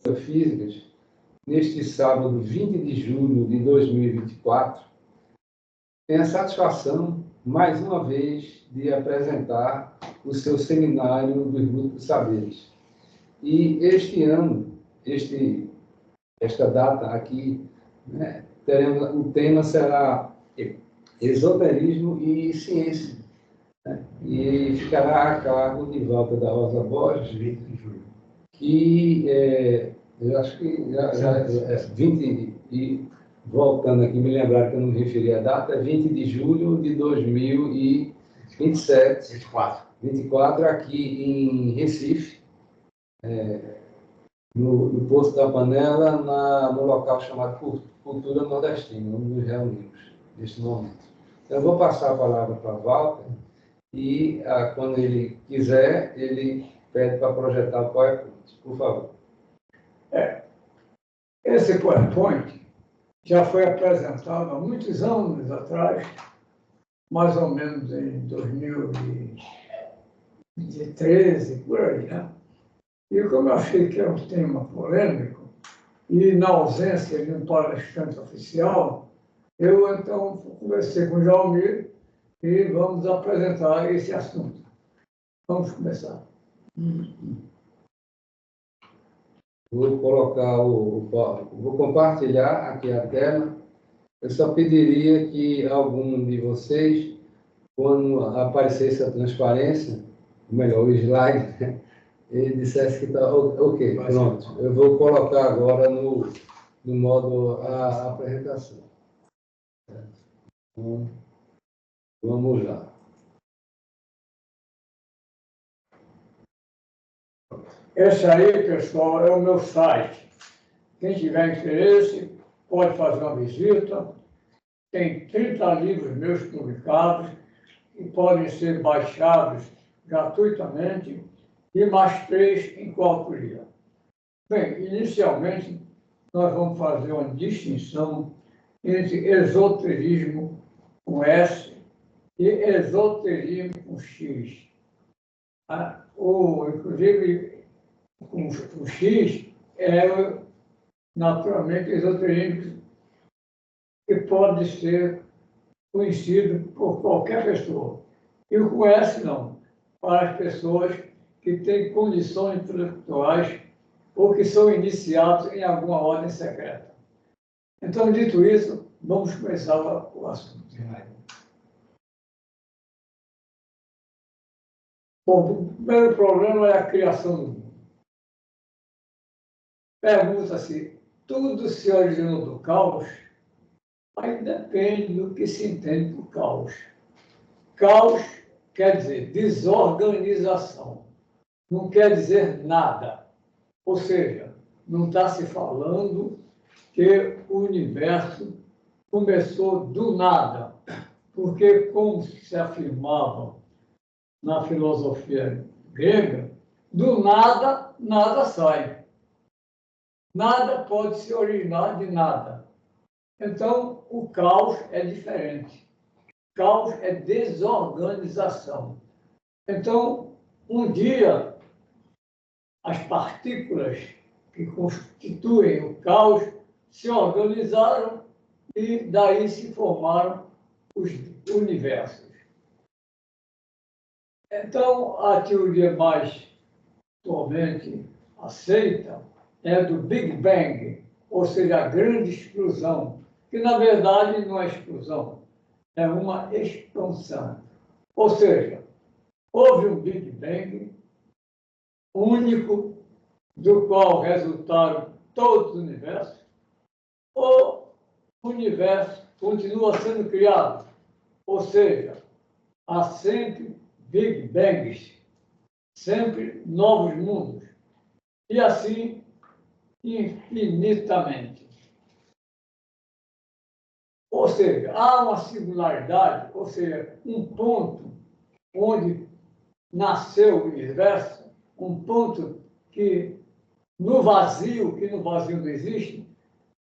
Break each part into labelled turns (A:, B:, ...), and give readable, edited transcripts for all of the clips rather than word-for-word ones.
A: Físicas, neste sábado 20 de julho de 2024, tenho a satisfação, mais uma vez, de apresentar o seu seminário dos Múltiplos Saberes. E este ano, esta data aqui, né, o tema será esoterismo e ciência, né? E ficará a cargo de Walter da Rosa Borges, 20 de julho. Que eu acho que já é 20, e voltando aqui, me lembrar que eu não me referi à data, é 20 de julho de 2027. 24, aqui em Recife, no Poço da Panela, no local chamado Cultura Nordestina, onde nos reunimos neste momento. Então, eu vou passar a palavra para Walter e, quando ele quiser, ele pede para projetar o PowerPoint. Por favor.
B: Esse PowerPoint já foi apresentado há muitos anos atrás, mais ou menos em 2013, por aí, né? E como eu achei que era um tema polêmico, e na ausência de um palestrante oficial, eu então conversei com o Jaumir e vamos apresentar esse assunto. Vamos começar.
A: Vou compartilhar aqui a tela. Eu só pediria que algum de vocês, quando aparecesse a transparência, ou melhor, o slide, ele dissesse que está ok, pronto. Eu vou colocar agora no modo a apresentação. Então, vamos lá.
B: Esse aí, pessoal, é o meu site. Quem tiver interesse, pode fazer uma visita. Tem 30 livros meus publicados que podem ser baixados gratuitamente e mais 3 em coautoria. Bem, inicialmente, nós vamos fazer uma distinção entre esoterismo com S e esoterismo com X. Inclusive, o X é, naturalmente, esoterismo que pode ser conhecido por qualquer pessoa. E o com S, não, para as pessoas que têm condições intelectuais ou que são iniciados em alguma ordem secreta. Então, dito isso, vamos começar o assunto. Bom, o primeiro problema é a criação do mundo. Pergunta-se, tudo se originou do caos? Aí depende do que se entende por caos. Caos quer dizer desorganização, não quer dizer nada. Ou seja, não está se falando que o universo começou do nada, porque, como se afirmava na filosofia grega, do nada, nada sai. Nada pode se originar de nada. Então, o caos é diferente. Caos é desorganização. Então, um dia, as partículas que constituem o caos se organizaram e daí se formaram os universos. Então, a teoria mais atualmente aceita é do Big Bang, ou seja, a grande explosão, que na verdade não é explosão, é uma expansão. Ou seja, houve um Big Bang único, do qual resultaram todos os universos, o universo continua sendo criado, ou seja, há sempre Big Bangs, sempre novos mundos, e assim infinitamente. Ou seja, há uma singularidade, ou seja, um ponto onde nasceu o universo, um ponto que no vazio não existe,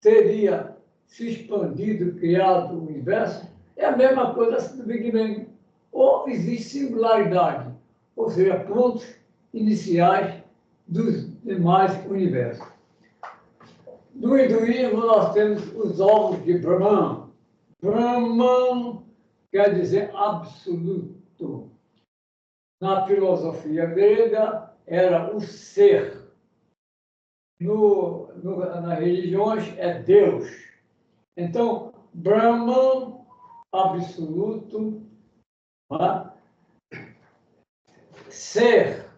B: teria se expandido, criado o universo, é a mesma coisa do Big Bang. Ou existe singularidade, ou seja, pontos iniciais dos demais universos. No hinduísmo, nós temos os ovos de Brahman. Brahman quer dizer absoluto. Na filosofia grega, era o ser. Nas religiões, é Deus. Então, Brahman, absoluto, né? Ser,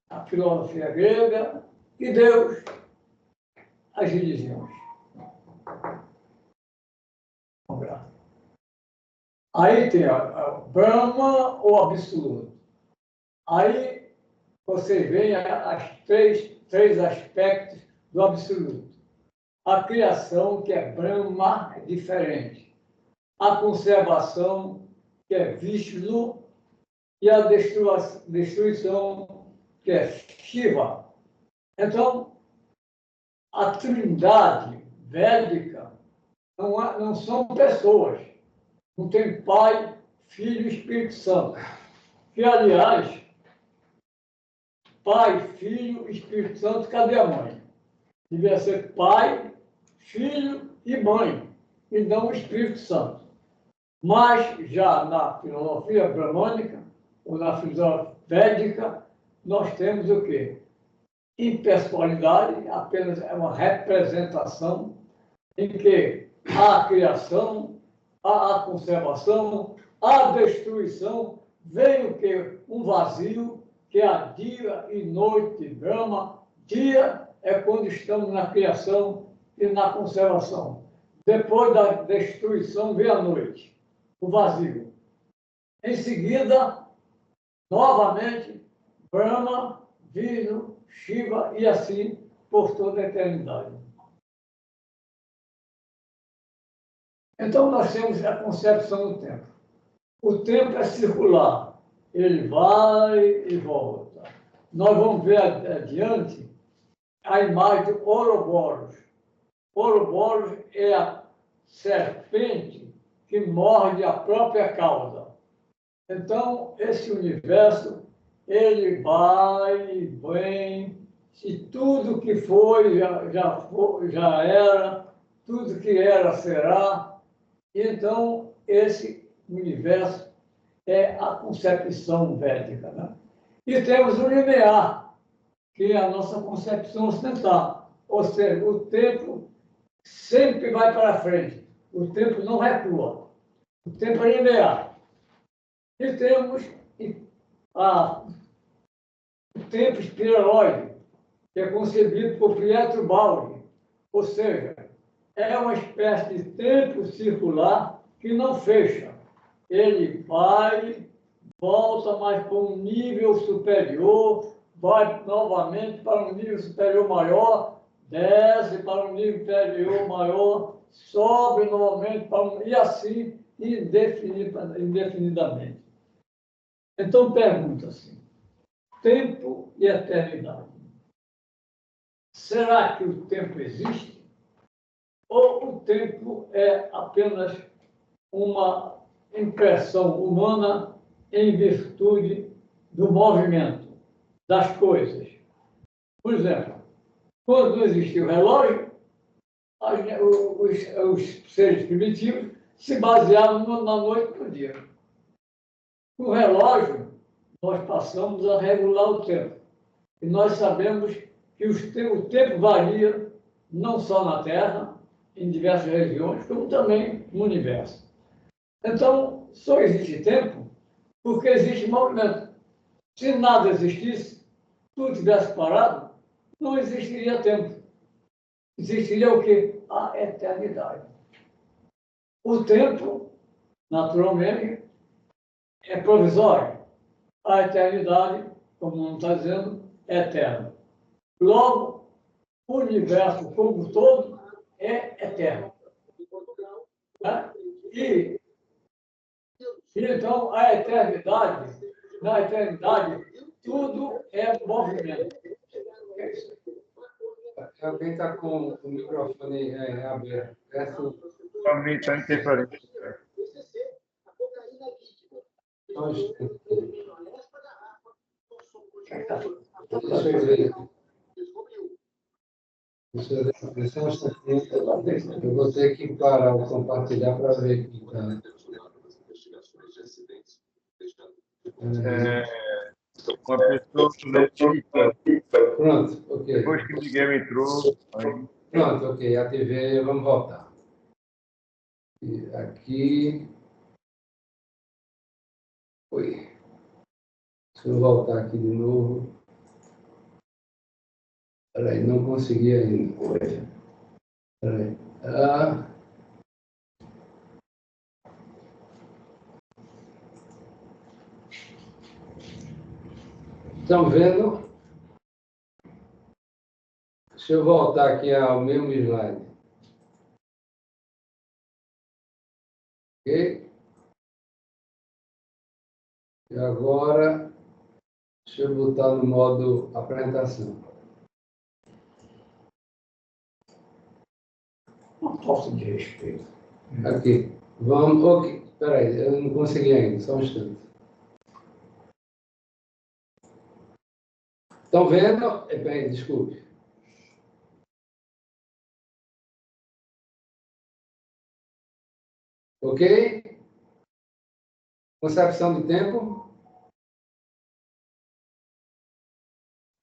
B: a filosofia grega, e Deus, as religiões. Aí tem a Brahma ou absoluto. Aí você vê as três aspectos do absoluto. A criação, que é Brahma, é diferente. A conservação, que é Vishnu, e a destruição, que é Shiva. Então, a trindade védica não são pessoas. Não tem Pai, Filho e Espírito Santo. Que, aliás, Pai, Filho e Espírito Santo, cadê a mãe? Devia ser Pai, Filho e Mãe, e não o Espírito Santo. Mas, já na filosofia bramânica, ou na filosofia védica, nós temos o quê? Impessoalidade, apenas é uma representação em que há a criação, há a conservação, há a destruição, vem o quê? Um vazio, que há dia e noite, Brahma. Dia é quando estamos na criação e na conservação. Depois da destruição vem a noite, o vazio. Em seguida, novamente, Brahma, Vishnu, Shiva e assim por toda a eternidade. Então, nós temos a concepção do tempo. O tempo é circular, ele vai e volta. Nós vamos ver adiante a imagem do Ouroboros. Ouroboros é a serpente que morde a própria cauda. Então, esse universo, ele vai e vem, e tudo que foi, já era, tudo que era, será. Então, esse universo é a concepção védica. Né? E temos o linear, que é a nossa concepção ocidental. Ou seja, o tempo sempre vai para frente. O tempo não recua. O tempo é linear. E temos o tempo espiroide, que é concebido por Pietro Baldi. Ou seja, é uma espécie de tempo circular que não fecha. Ele vai, volta mais para um nível superior, vai novamente para um nível superior maior, desce para um nível inferior maior, sobe novamente para e assim indefinidamente. Então, pergunta-se, tempo e eternidade. Será que o tempo existe? Ou o tempo é apenas uma impressão humana em virtude do movimento das coisas? Por exemplo, quando não existia o relógio, os seres primitivos se baseavam na noite e no dia. Com o relógio, nós passamos a regular o tempo. E nós sabemos que o tempo varia não só na Terra, em diversas regiões, como também no universo. Então, só existe tempo porque existe movimento. Se nada existisse, tudo tivesse parado, não existiria tempo. Existiria o quê? A eternidade. O tempo, naturalmente, é provisório. A eternidade, como não está dizendo, é eterna. Logo, o universo como um todo é eterno. Né? E então, na eternidade, tudo é movimento.
A: Alguém está com o microfone aberto.
C: Realmente, a interferência.
A: Deixa eu ver. Só um instantinho. Eu vou ter que parar o compartilhar para ver aqui. Tá?
C: Uma pessoa notifica.
A: Pronto, ok.
C: Depois que o Miguel entrou, aí.
A: Pronto, ok. Ativei. Vamos voltar. E aqui. Oi. Deixa eu voltar aqui de novo. Peraí, não consegui ainda. Peraí. Estão vendo? Deixa eu voltar aqui ao mesmo slide. Ok? E agora, deixa eu botar no modo apresentação.
B: Uma falta de respeito.
A: Aqui. Vamos. Ok. Peraí, eu não consegui ainda, só um instante. Estão vendo? Bem, desculpe. Ok? Concepção de tempo?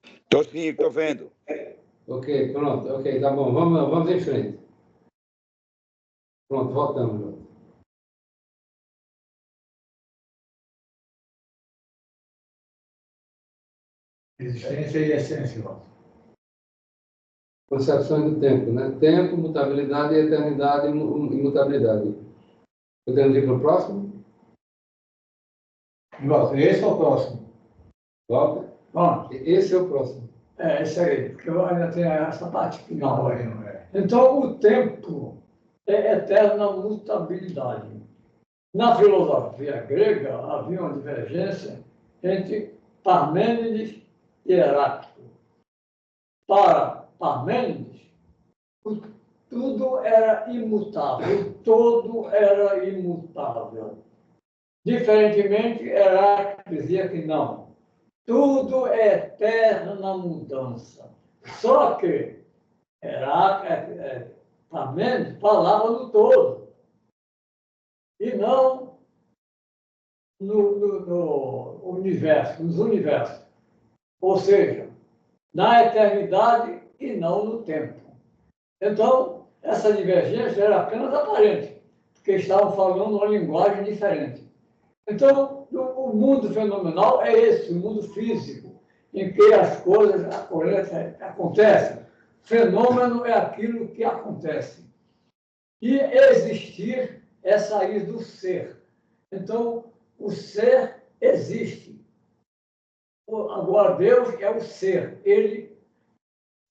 D: Estou sim, estou vendo.
A: Ok, pronto. Ok, tá bom. Vamos em frente. Pronto, voltamos.
B: Existência e essência.
A: Concepções do tempo, né? Tempo, mutabilidade, eternidade e imutabilidade. Podemos ir para o próximo?
B: Esse é o próximo.
A: Volta.
B: Bom,
A: Esse é o próximo.
B: esse aí, porque eu ainda tenho essa parte final aí. Então, o tempo é eterna mutabilidade. Na filosofia grega, havia uma divergência entre Parmênides e Heráclito. Para Parmênides, tudo era imutável, todo era imutável. Diferentemente, Heráclito dizia que não. Tudo é eterna mudança. Só que Parmênides falava no todo. E não no universo, nos universos. Ou seja, na eternidade e não no tempo. Então, essa divergência era apenas aparente, porque estavam falando uma linguagem diferente. Então, o mundo fenomenal é esse, o mundo físico, em que as coisas acontecem. Fenômeno é aquilo que acontece. E existir é sair do ser. Então, o ser existe. Agora, Deus é o ser, ele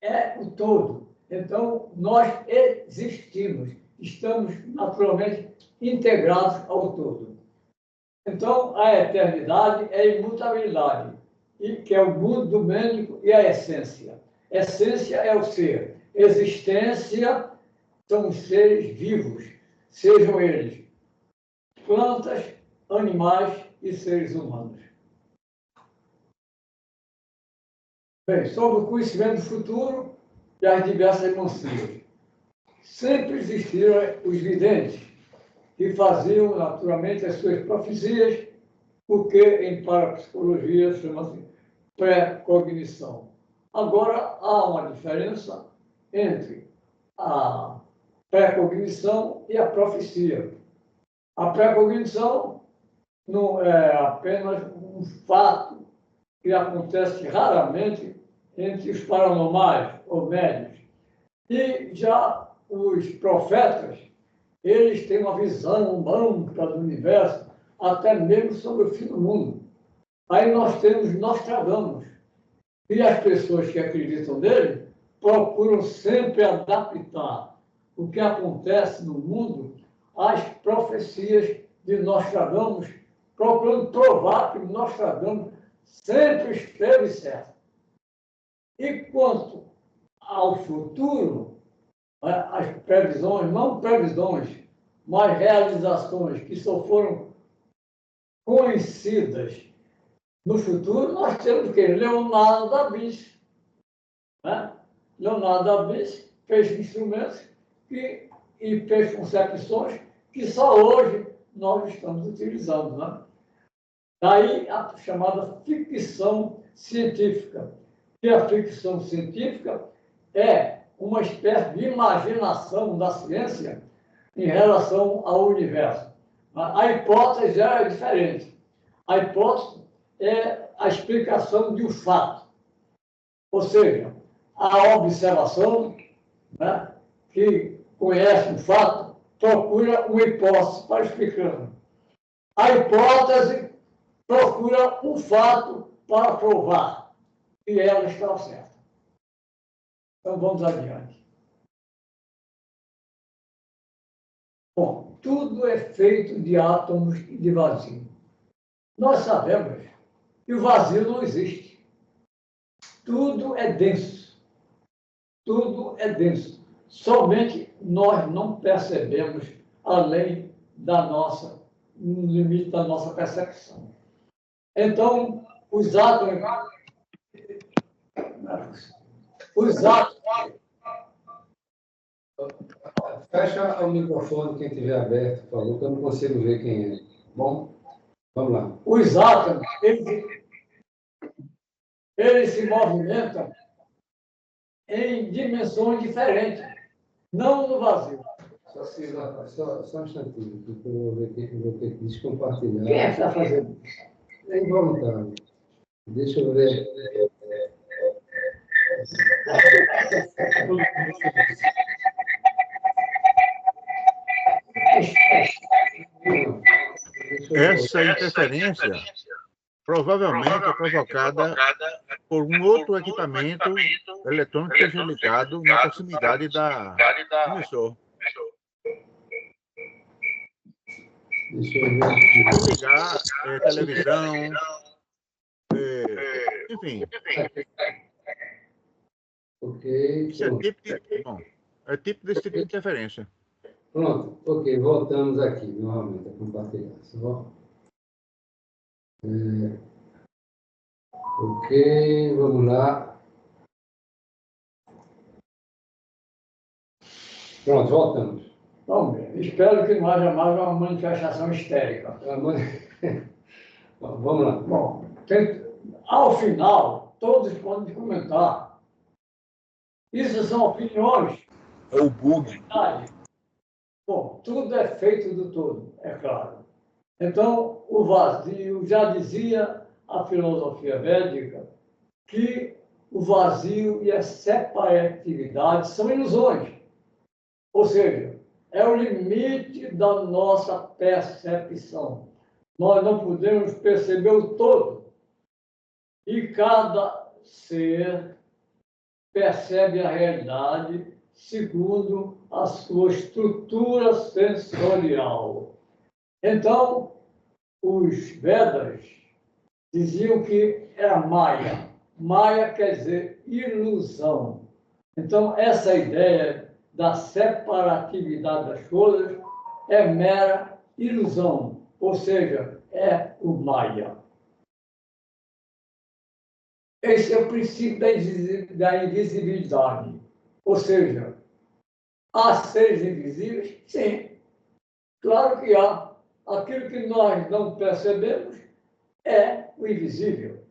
B: é o todo. Então, nós existimos, estamos naturalmente integrados ao todo. Então, a eternidade é a imutabilidade, que é o mundo domênico e a essência. Essência é o ser. Existência são os seres vivos, sejam eles plantas, animais e seres humanos. Bem, sobre o conhecimento do futuro e as diversas mancias. Sempre existiram os videntes, que faziam naturalmente as suas profecias, o que em parapsicologia chama-se pré-cognição. Agora, há uma diferença entre a pré-cognição e a profecia. A pré-cognição não é apenas um fato que acontece raramente entre os paranormais ou médios. E já os profetas, eles têm uma visão ampla do universo, até mesmo sobre o fim do mundo. Aí nós temos Nostradamus. E as pessoas que acreditam nele procuram sempre adaptar o que acontece no mundo às profecias de Nostradamus, procurando provar que Nostradamus sempre esteve certo. E quanto ao futuro, as previsões, não previsões, mas realizações que só foram conhecidas no futuro, nós temos que Leonardo da Vinci. Né? Leonardo da Vinci fez instrumentos e fez concepções que só hoje nós estamos utilizando, né? Daí a chamada ficção científica. E a ficção científica é uma espécie de imaginação da ciência em relação ao universo. A hipótese já é diferente. A hipótese é a explicação de um fato. Ou seja, a observação, né, que conhece um fato, procura uma hipótese para explicar. A hipótese procura um fato para provar que ela está certa. Então, vamos adiante. Bom, tudo é feito de átomos e de vazio. Nós sabemos que o vazio não existe. Tudo é denso. Tudo é denso. Somente nós não percebemos além no limite da nossa percepção. Então, os átomos.
A: Fecha o microfone, quem tiver aberto, por favor, que eu não consigo ver quem é. Bom, vamos lá.
B: Os átomos, eles se movimentam em dimensões diferentes, não no vazio.
A: Só um instantinho, porque eu vou ter que descompartilhar.
B: Quem é que está fazendo isso?
A: É involuntário. Deixa eu ver.
E: Essa interferência provavelmente é provocada por um outro equipamento eletrônico que esteja ligado na proximidade da emissor.
A: Deixa eu ver aqui.
E: Se ligar, televisão, enfim.
A: Ok.
E: Isso é tipo desse tipo de interferência.
A: Pronto, ok, voltamos aqui novamente a compartilhar. Ok, vamos lá. Pronto, voltamos.
B: Vamos ver. Espero que não haja mais uma manifestação histérica.
A: Vamos lá.
B: Bom, ao final, todos podem comentar. Isso são opiniões.
D: É o bug.
B: Bom, tudo é feito do todo, é claro. Então, o vazio, já dizia a filosofia védica, que o vazio e a separatividade são ilusões. Ou seja, é o limite da nossa percepção. Nós não podemos perceber o todo. E cada ser percebe a realidade segundo a sua estrutura sensorial. Então, os Vedas diziam que era Maya. Maya quer dizer ilusão. Então, essa ideia da separatividade das coisas é mera ilusão, ou seja, é o Maya. Esse é o princípio da invisibilidade. Ou seja, há seres invisíveis? Sim, claro que há. Aquilo que nós não percebemos é o invisível.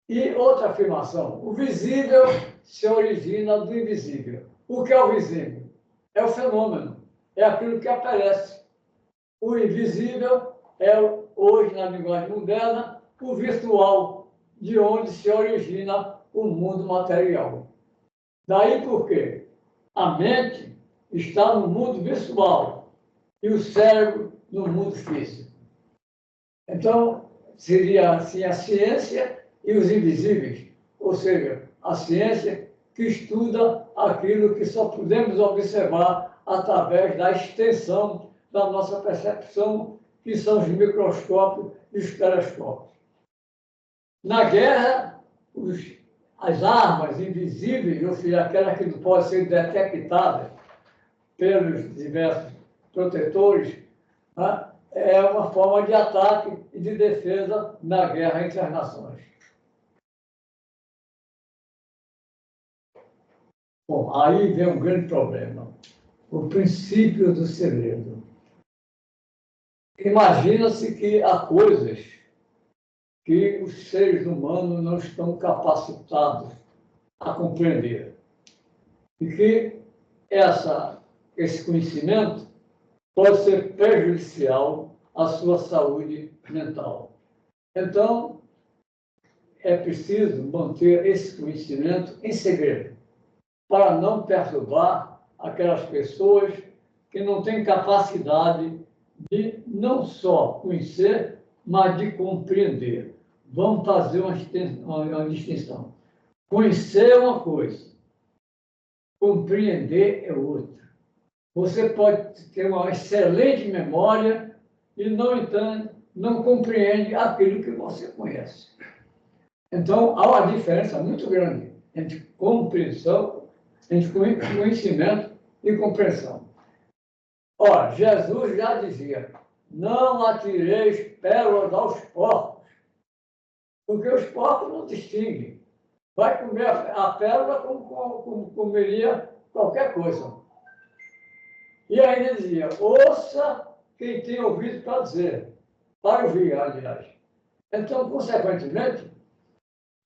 B: E outra afirmação, o visível se origina do invisível. O que é o visível? É o fenômeno, é aquilo que aparece. O invisível é, hoje, na linguagem moderna, o virtual, de onde se origina o mundo material. Daí porque a mente está no mundo virtual e o cérebro no mundo físico. Então, seria assim a ciência e os invisíveis, ou seja, a ciência que estuda aquilo que só podemos observar através da extensão da nossa percepção, que são os microscópios e os telescópios. Na guerra, as armas invisíveis, ou seja, aquelas que não podem ser detectadas pelos diversos protetores, né, é uma forma de ataque e de defesa na guerra entre as nações. Bom, aí vem um grande problema. O princípio do segredo. Imagina-se que há coisas que os seres humanos não estão capacitados a compreender. E que esse conhecimento pode ser prejudicial à sua saúde mental. Então, é preciso manter esse conhecimento em segredo, para não perturbar aquelas pessoas que não têm capacidade de não só conhecer, mas de compreender. Vamos fazer uma distinção. Conhecer é uma coisa, compreender é outra. Você pode ter uma excelente memória e, no entanto, não compreende aquilo que você conhece. Então, há uma diferença muito grande entre compreensão, entre conhecimento e compreensão. Ora, Jesus já dizia, não atireis pérolas aos porcos, porque os porcos não distinguem. Vai comer a pérola como comeria qualquer coisa. E ainda dizia, ouça quem tem ouvido para dizer, para ouvir, aliás. Então, consequentemente,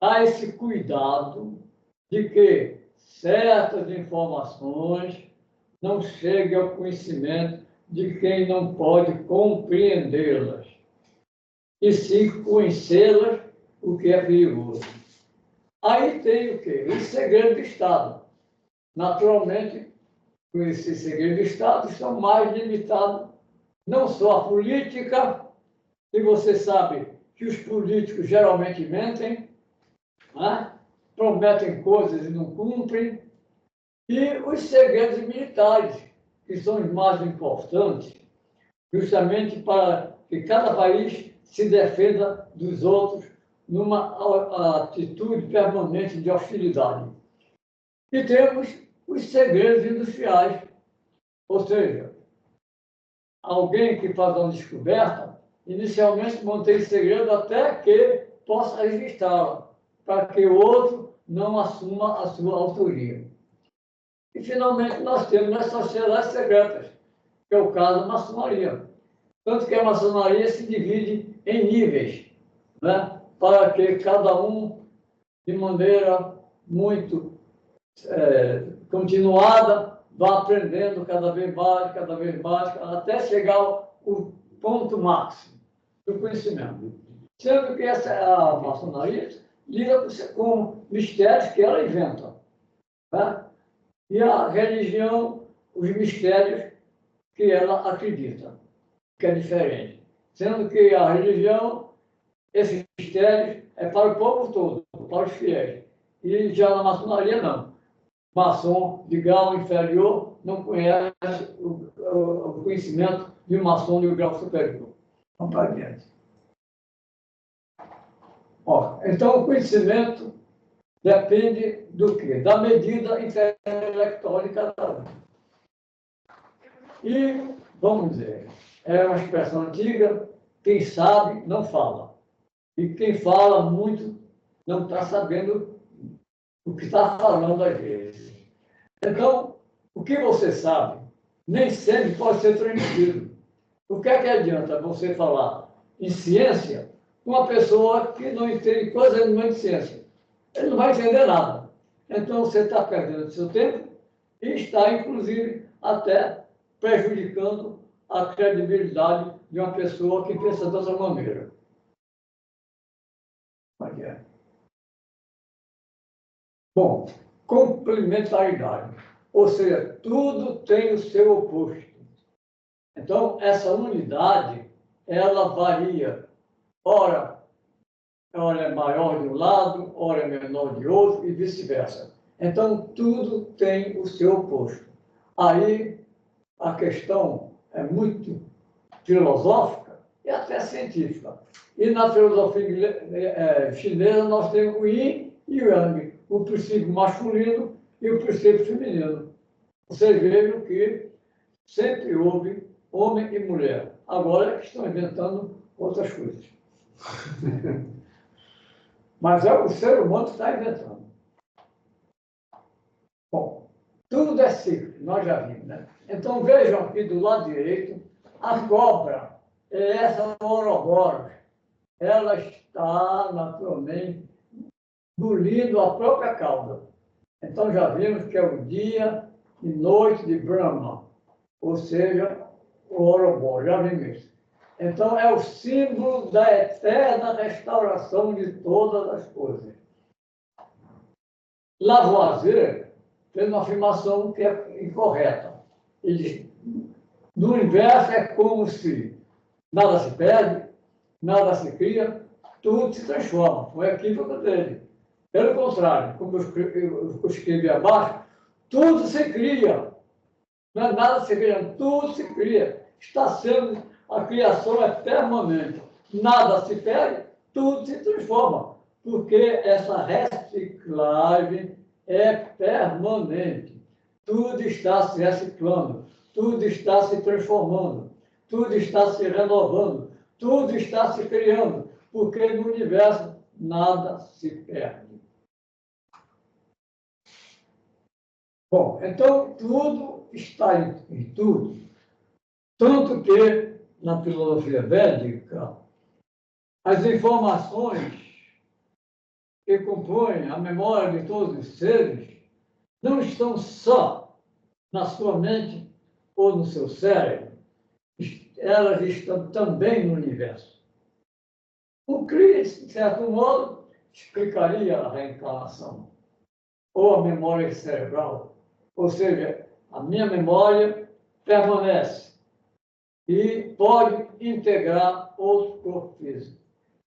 B: há esse cuidado de que certas informações não cheguem ao conhecimento de quem não pode compreendê-las, e sim conhecê-las, o que é perigoso. Aí tem o quê? O segredo do Estado. Naturalmente, esses segredos do Estado são mais limitados, não só à política, e você sabe que os políticos geralmente mentem, né? Prometem coisas e não cumprem, e os segredos militares, que são os mais importantes, justamente para que cada país se defenda dos outros numa atitude permanente de hostilidade. E temos os segredos industriais, ou seja, alguém que faz uma descoberta, inicialmente mantém segredo até que possa registrá-la, para que o outro não assuma a sua autoria. E, finalmente, nós temos as sociedades secretas, que é o caso da maçonaria. Tanto que a maçonaria se divide em níveis, né? Para que cada um, de maneira muito continuada, vá aprendendo cada vez mais, até chegar ao ponto máximo do conhecimento. Sendo que a maçonaria lida com mistérios que ela inventa, né? E a religião, os mistérios que ela acredita, que é diferente. Sendo que a religião, esses mistérios, é para o povo todo, para os fiéis. E já na maçonaria, não. Maçom de grau inferior não conhece o conhecimento de um maçom de grau superior. Vamos para adiante. Então, o conhecimento depende do quê? Da medida intelectual de cada um. E, vamos dizer, é uma expressão antiga, quem sabe não fala. E quem fala muito não está sabendo o que está falando às vezes. Então, o que você sabe nem sempre pode ser transmitido. O que é que adianta você falar em ciência com uma pessoa que não entende coisa nenhuma de ciência? Ele não vai entender nada. Então, você está perdendo seu tempo e está, inclusive, até prejudicando a credibilidade de uma pessoa que pensa dessa maneira. Bom, complementaridade. Ou seja, tudo tem o seu oposto. Então, essa unidade, ela varia. Ora é maior de um lado, ora é menor de outro, e vice-versa. Então, tudo tem o seu oposto. Aí, a questão é muito filosófica e até científica. E na filosofia chinesa, nós temos o yin e o yang, o princípio masculino e o princípio feminino. Vocês vejam que sempre houve homem e mulher. Agora é que estão inventando outras coisas. Mas é o ser humano que está inventando. Bom, Tudo é ciclo, nós já vimos, né? Então vejam aqui do lado direito, a cobra, essa Ouroboros, ela está naturalmente engolindo a própria cauda. Então já vimos que é o dia e noite de Brahma, ou seja, o Ouroboros, já vimos isso. Então é o símbolo da eterna restauração de todas as coisas. Lavoisier fez uma afirmação que é incorreta. Ele diz: no universo é como se nada se perde, nada se cria, tudo se transforma. Foi o equívoco dele. Pelo contrário, como eu escrevi abaixo, tudo se cria. Não é nada se cria, tudo se cria. Está sendo, a criação é permanente. Nada se perde, tudo se transforma. Porque essa reciclagem é permanente. Tudo está se reciclando, tudo está se transformando, tudo está se renovando, tudo está se criando, porque no universo nada se perde. Bom, então tudo está em tudo. Tanto que, na filosofia védica, as informações que compõem a memória de todos os seres não estão só na sua mente ou no seu cérebro, elas estão também no universo. O Cristo, de certo modo, explicaria a reencarnação, ou a memória cerebral. Ou seja, a minha memória permanece e pode integrar outro corpo físico.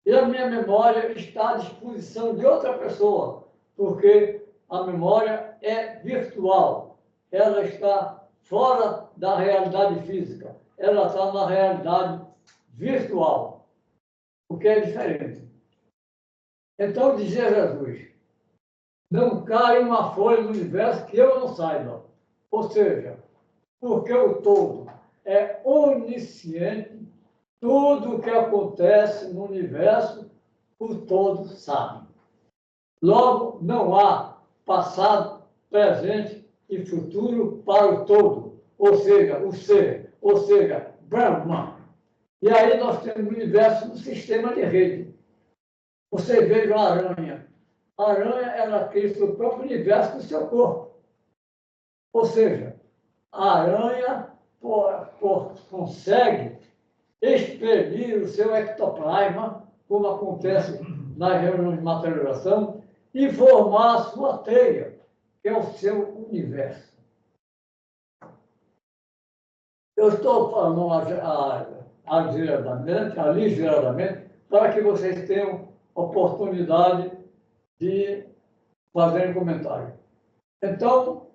B: E a minha memória está à disposição de outra pessoa, porque a memória é virtual. Ela está fora da realidade física. Ela está na realidade virtual, o que é diferente. Então, dizia Jesus, não cai uma folha no universo que eu não saiba. Ou seja, porque o todo é onisciente, tudo o que acontece no universo, o todo sabe. Logo, não há passado, presente e futuro para o todo, ou seja, o ser, ou seja, Brahma. E aí nós temos o universo no sistema de rede. Você veja a aranha. A aranha, ela cria seu próprio universo no seu corpo. Ou seja, a aranha consegue expelir o seu ectoplasma, como acontece nas reuniões de materialização, e formar a sua teia, que é o seu universo. Eu estou falando aligeradamente, para que vocês tenham oportunidade de fazerem comentário. Então,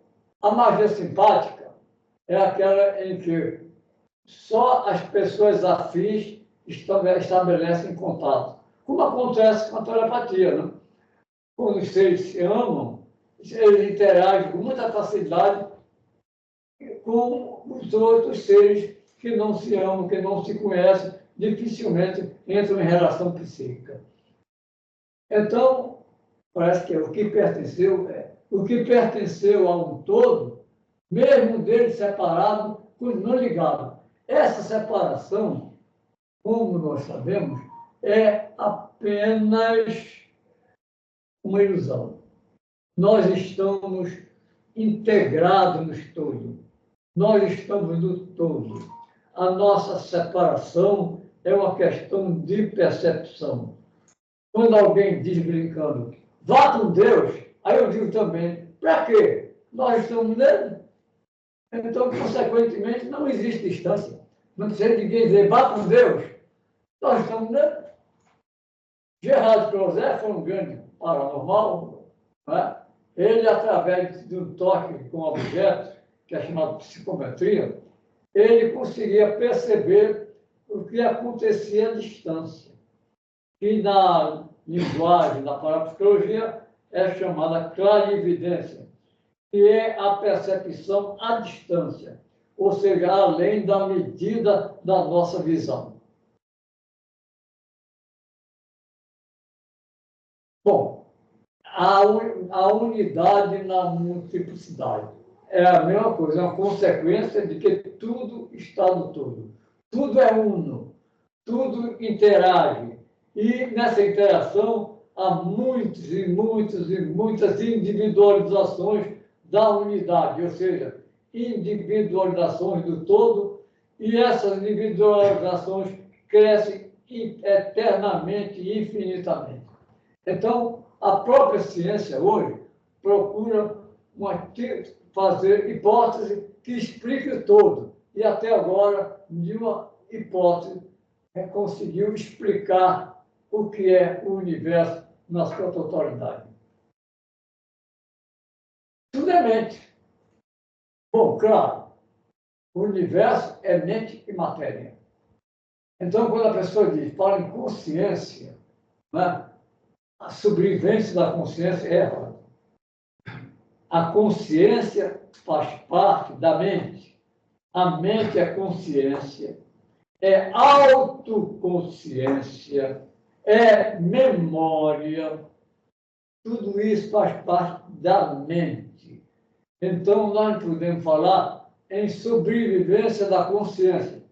B: a magia simpática é aquela em que só as pessoas afins estabelecem contato. Como acontece com a telepatia, né? Quando os seres se amam, eles interagem com muita facilidade com os outros seres que não se amam, que não se conhecem, dificilmente entram em relação psíquica. Então, parece que é o que pertenceu a um todo, mesmo dele separado, continua ligado. Essa separação, como nós sabemos, é apenas uma ilusão. Nós estamos integrados no todo. Nós estamos no todo. A nossa separação é uma questão de percepção. Quando alguém diz brincando, vá com Deus, aí eu digo também, para quê? Nós estamos nele. Então, consequentemente, não existe distância. Não precisa ninguém dizer, vá com Deus. Nós estamos nele. Gerard Closet foi um grande paranormal. Né? Ele, através de um toque com objetos, que é chamado psicometria, ele conseguia perceber o que acontecia à distância. E na linguagem da parapsicologia é chamada clarividência, que é a percepção à distância, ou seja, além da medida da nossa visão. Bom, a unidade na multiplicidade. é a mesma coisa, é uma consequência de que tudo está no todo. Tudo é uno, tudo interage. E nessa interação há muitas e muitas e muitas individualizações da unidade, ou seja, individualizações do todo, e essas individualizações crescem eternamente e infinitamente. Então, a própria ciência hoje procura fazer hipótese que explique o todo. E até agora, nenhuma hipótese conseguiu explicar o que é o universo na sua totalidade. Tudo é mente. Bom, claro, o universo é mente e matéria. Então, quando a pessoa fala em consciência, né, a sobrevivência da consciência é errada. A consciência faz parte da mente. A mente é consciência, é autoconsciência, é memória. Tudo isso faz parte da mente. Então, nós não podemos falar em sobrevivência da consciência,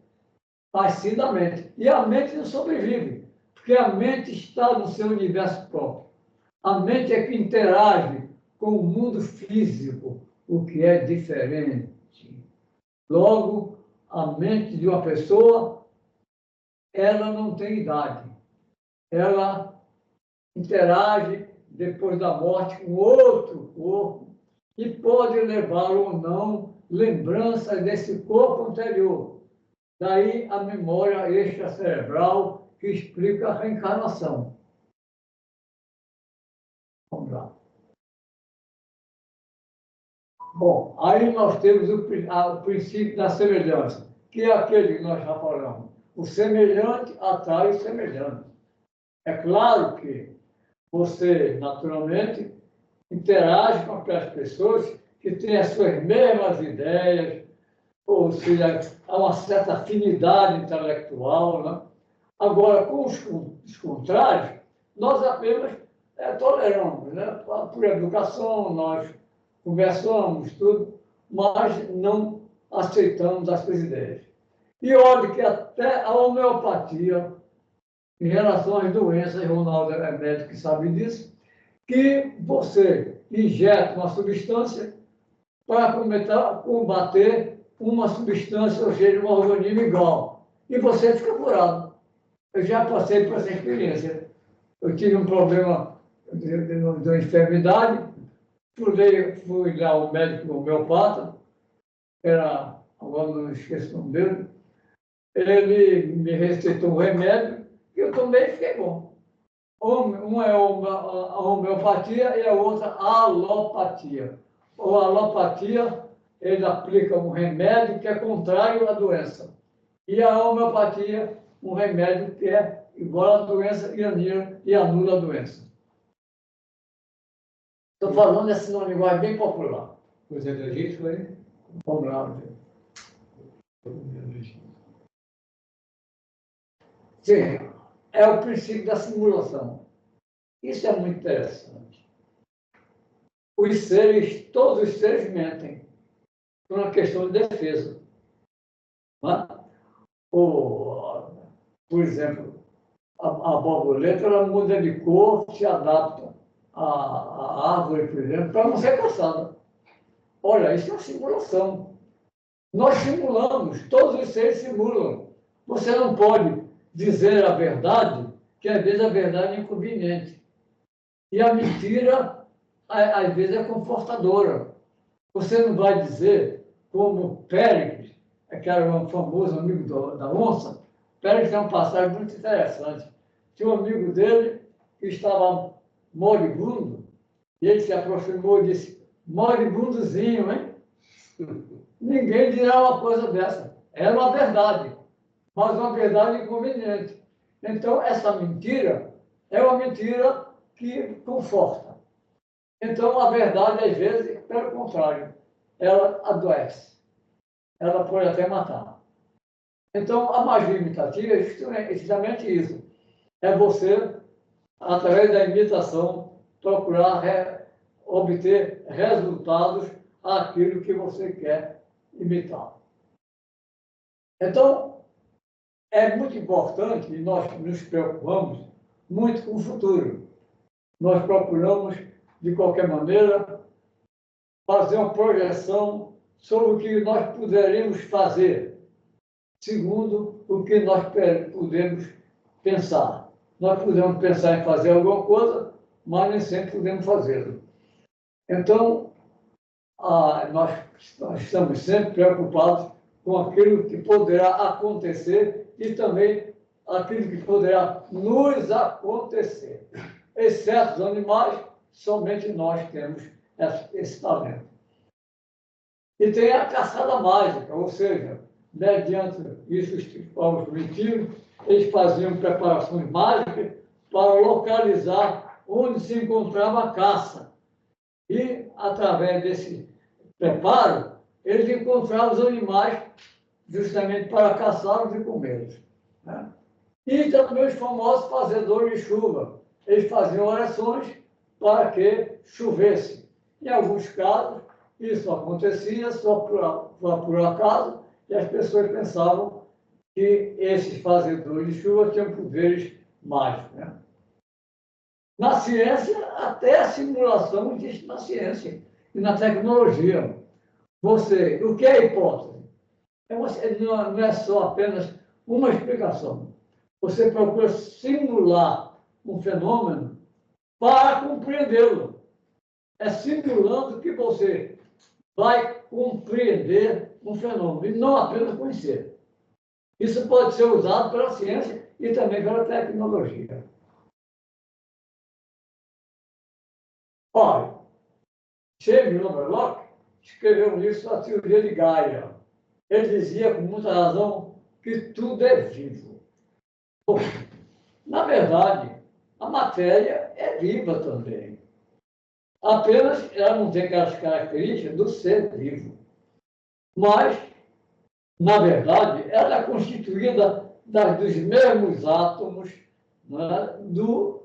B: mas sim da mente. E a mente não sobrevive, porque a mente está no seu universo próprio. A mente é que interage com o mundo físico, o que é diferente. Logo, a mente de uma pessoa, ela não tem idade. Ela interage depois da morte com outro corpo e pode levar ou não lembranças desse corpo anterior. Daí a memória extracerebral que explica a reencarnação. Vamos lá. Bom, aí nós temos o princípio da semelhança, que é aquele que nós já falamos. O semelhante atrai o semelhante. É claro que você, naturalmente, interage com aquelas pessoas que têm as suas mesmas ideias, ou seja, há uma certa afinidade intelectual, né? Agora, com os contrários, nós apenas toleramos, né? Por educação, nós conversamos, tudo, mas não aceitamos as suas ideias. E olha que até a homeopatia, em relação às doenças, Ronaldo é médico que sabe disso, que você injeta uma substância para combater uma substância, ou seja, um organismo igual. E você fica curado. Eu já passei por essa experiência. Eu tive um problema de uma enfermidade, fui lá ao médico homeopata, agora não esqueço o nome dele, ele me receitou um remédio que eu tomei e fiquei bom. Uma é a homeopatia e a outra a alopatia. Ou a alopatia, ele aplica um remédio que é contrário à doença. E a homeopatia, um remédio que é igual à doença e anula a doença. Estou falando assim numa linguagem bem popular.
A: Os energias foi?
B: Vamos lá. Sim, é o princípio da simulação. Isso é muito interessante. Todos os seres mentem por uma questão de defesa. Por exemplo, a borboleta ela muda de cor, se adapta à árvore, por exemplo, para não ser caçada. Olha, isso é uma simulação. Nós simulamos, todos os seres simulam. Você não pode dizer a verdade, que às vezes a verdade é inconveniente. E a mentira, às vezes, é confortadora. Você não vai dizer, como Péricles, que era um famoso amigo da onça. Péricles tem uma passagem muito interessante. Tinha um amigo dele que estava moribundo, e ele se aproximou e disse: moribundozinho, hein? Ninguém dirá uma coisa dessa. Era uma verdade, mas uma verdade inconveniente. Então, essa mentira é uma mentira que conforta. Então, a verdade, às vezes, pelo contrário, ela adoece. Ela pode até matar. Então, a magia imitativa é justamente isso. É você, através da imitação, procurar obter resultados àquilo que você quer imitar. Então, é muito importante, e nós nos preocupamos muito com o futuro. Nós procuramos, de qualquer maneira, fazer uma projeção sobre o que nós poderíamos fazer, segundo o que nós podemos pensar. Nós podemos pensar em fazer alguma coisa, mas nem sempre podemos fazê-lo. Então, nós estamos sempre preocupados com aquilo que poderá acontecer e também aquilo que poderá nos acontecer. Exceto os animais, somente nós temos esse talento. E tem a caçada mágica, ou seja, mediante isso, os povos primitivos, eles faziam preparações mágicas para localizar onde se encontrava a caça. E, através desse preparo, eles encontravam os animais justamente para caçá-los e comê-los. Né? E também os famosos fazedores de chuva. Eles faziam orações para que chovesse. Em alguns casos, isso acontecia só por acaso, e as pessoas pensavam que esses fazedores de chuva tinham poderes mágicos. Né? Na ciência, até a simulação existe na ciência e na tecnologia. O que é hipótese? Não é só apenas uma explicação. Você procura simular um fenômeno para compreendê-lo. É simulando que você vai compreender um fenômeno e não apenas conhecer. Isso pode ser usado pela ciência e também pela tecnologia. Olha, James Lovelock escreveu um livro sobre a teoria de Gaia. Ele dizia, com muita razão, que tudo é vivo. Bom, na verdade, a matéria é viva também. Apenas ela não tem aquelas características do ser vivo. Mas, na verdade, ela é constituída dos mesmos átomos, né, do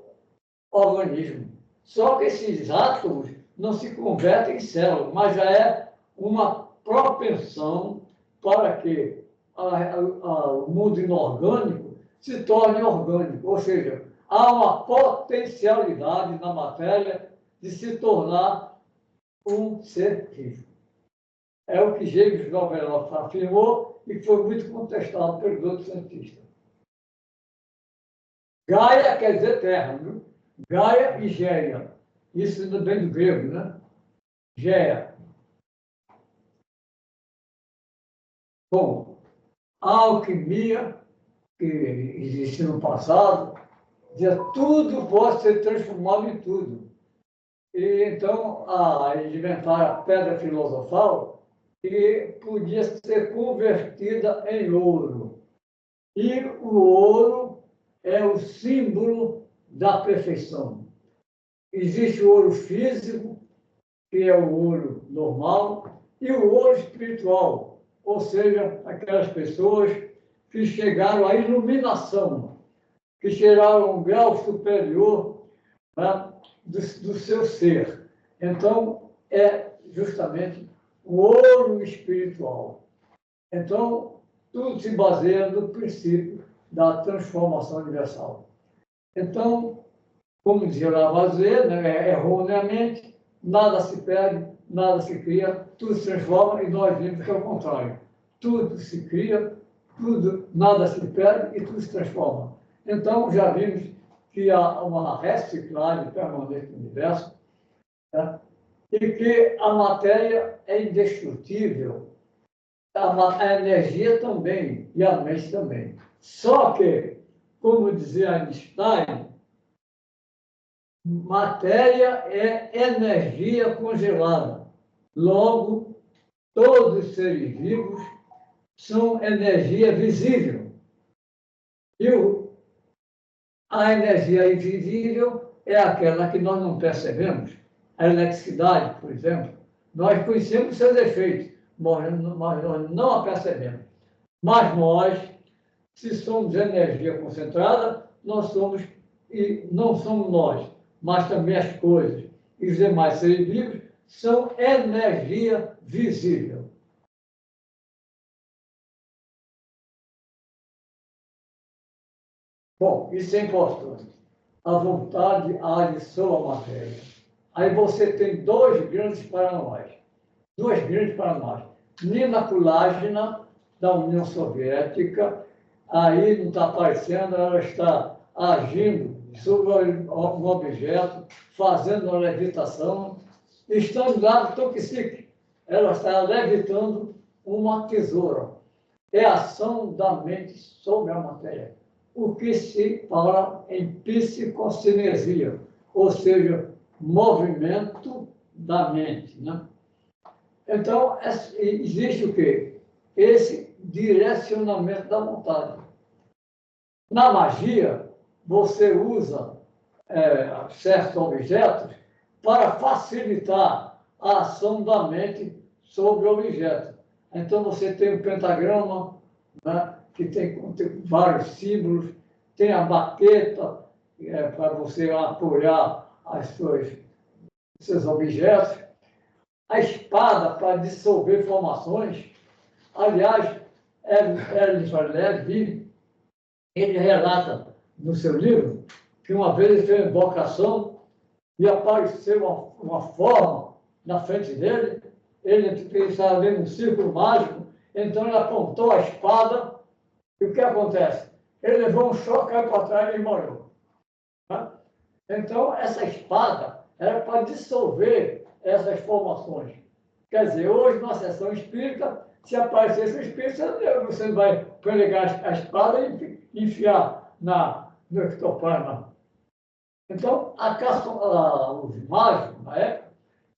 B: organismo. Só que esses átomos não se convertem em células, mas já é uma propensão para que o mundo inorgânico se torne orgânico. Ou seja, há uma potencialidade na matéria de se tornar um ser vivo. É o que James Lovelock afirmou e foi muito contestado pelos outros cientistas. Gaia quer dizer terra, viu? Gaia e Géia. Isso ainda vem do grego, né? Géia. Bom, a alquimia, que existe no passado, dizia tudo pode ser transformado em tudo. E então, eles inventaram a pedra filosofal, que podia ser convertida em ouro. E o ouro é o símbolo da perfeição. Existe o ouro físico, que é o ouro normal, e o ouro espiritual, ou seja, aquelas pessoas que chegaram à iluminação, que chegaram a um grau superior, né, do seu ser. Então, é justamente o ouro espiritual. Então, tudo se baseia no princípio da transformação universal. Então, como dizia Lavoisier, né, erroneamente, nada se perde, nada se cria, tudo se transforma, e nós vimos que é o contrário. Tudo se cria, nada se perde e tudo se transforma. Então, já vimos que há uma reciclagem permanente no universo, né, e que a matéria é indestrutível, a energia também, e a mente também. Só que, como dizia Einstein, matéria é energia congelada. Logo, todos os seres vivos são energia visível. E a energia invisível é aquela que nós não percebemos. A eletricidade, por exemplo, nós conhecemos seus efeitos, mas nós não a percebemos. Mas nós, se somos energia concentrada, nós somos, e não somos nós, mas também as coisas e os demais seres vivos são energia visível. Bom, isso é importante. A vontade age sobre a matéria. Aí você tem duas grandes paranormais. Nina Kulagina, da União Soviética, aí não está aparecendo, ela está agindo sobre um objeto, fazendo uma levitação. Estando lá no Toksik, ela está levitando uma tesoura. É a ação da mente sobre a matéria. O que se fala em psicocinesia, ou seja, movimento da mente, né? Então, existe o quê? Esse direcionamento da vontade. Na magia, você usa certos objetos para facilitar a ação da mente sobre o objeto. Então, você tem um pentagrama, né, que tem vários símbolos, tem a baqueta para você apoiar seus objetos, a espada para dissolver formações. Aliás, Ernest Levy, ele relata no seu livro que uma vez ele fez uma invocação e apareceu uma forma na frente dele, ele estava vendo um círculo mágico, então ele apontou a espada e o que acontece? Ele levou um choque, caiu para trás e morreu. Tá? Então, essa espada era para dissolver essas formações. Quer dizer, hoje, na sessão espírita, se aparecesse um espírito, você não vai pegar a espada e enfiar no ectoplasma. Então, os mágicos, na época,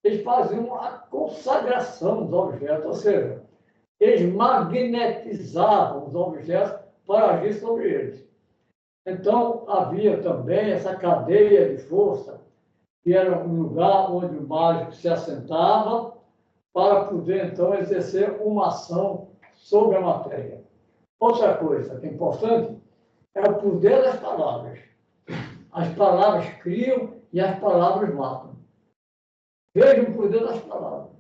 B: eles faziam a consagração dos objetos, ou seja, eles magnetizavam os objetos para agir sobre eles. Então, havia também essa cadeia de força, que era um lugar onde o mágico se assentava para poder, então, exercer uma ação sobre a matéria. Outra coisa que é importante é o poder das palavras. As palavras criam e as palavras matam. Vejam o poder das palavras.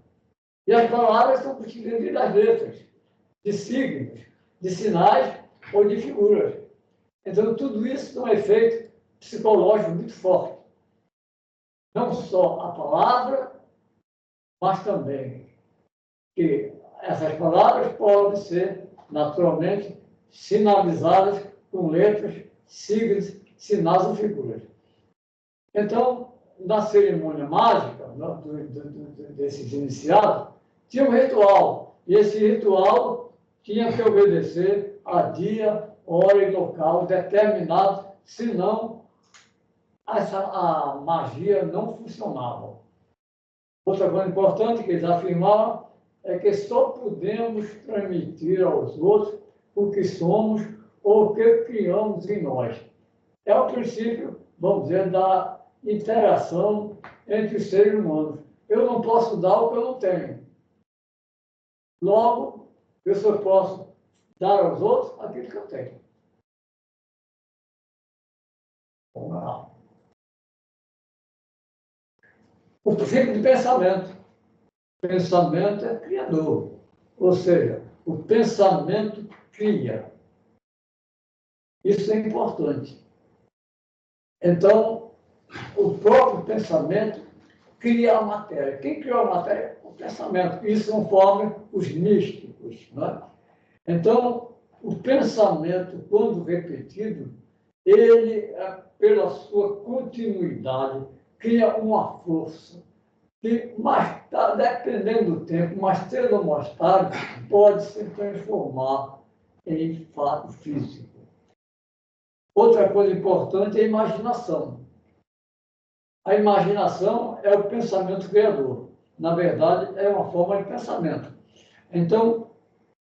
B: E as palavras são constituídas das letras, de signos, de sinais ou de figuras. Então, tudo isso tem um efeito psicológico muito forte. Não só a palavra, mas também que essas palavras podem ser, naturalmente, sinalizadas com letras, signos, sinais ou figuras. Então, na cerimônia mágica, desses iniciados, tinha um ritual. E esse ritual tinha que obedecer a dia, hora e local determinado, senão a magia não funcionava. Outra coisa importante que eles afirmavam é que só podemos transmitir aos outros o que somos ou o que criamos em nós. É o princípio, vamos dizer, da interação entre os seres humanos. Eu não posso dar o que eu não tenho. Logo, eu só posso dar aos outros aquilo que eu tenho. Vamos lá. O princípio de pensamento. O pensamento é criador. Ou seja, o pensamento cria. Isso é importante. Então, o próprio pensamento cria a matéria. Quem criou a matéria? O pensamento. Isso conforme os místicos. Né? Então, o pensamento, quando repetido, ele, pela sua continuidade, cria uma força que, mais tarde, dependendo do tempo, mais cedo ou mais tarde, pode se transformar em fato físico. Outra coisa importante é a imaginação. A imaginação é o pensamento criador. Na verdade, é uma forma de pensamento. Então,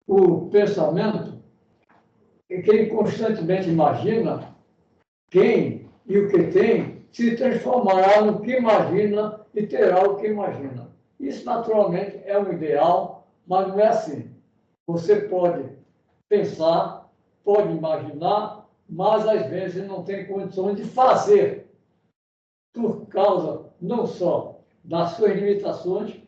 B: o pensamento, quem constantemente imagina, quem e o que tem, se transformará no que imagina e terá o que imagina. Isso, naturalmente, é um ideal, mas não é assim. Você pode pensar, pode imaginar, mas às vezes não tem condições de fazer, por causa não só das suas limitações,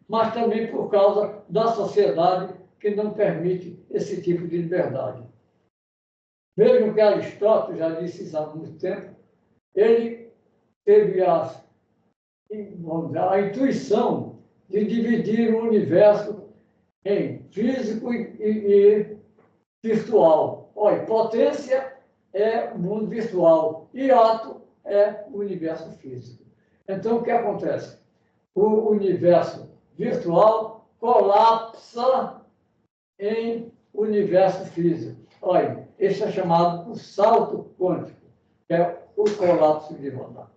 B: mas também por causa da sociedade que não permite esse tipo de liberdade. Vejam que Aristóteles já disse isso há muito tempo, ele teve a intuição de dividir o universo em físico e virtual. Olha, potência é o mundo virtual e ato é o universo físico. Então, o que acontece? O universo virtual colapsa em universo físico. Olha, esse é chamado o salto quântico, que é o colapso de Van Allen.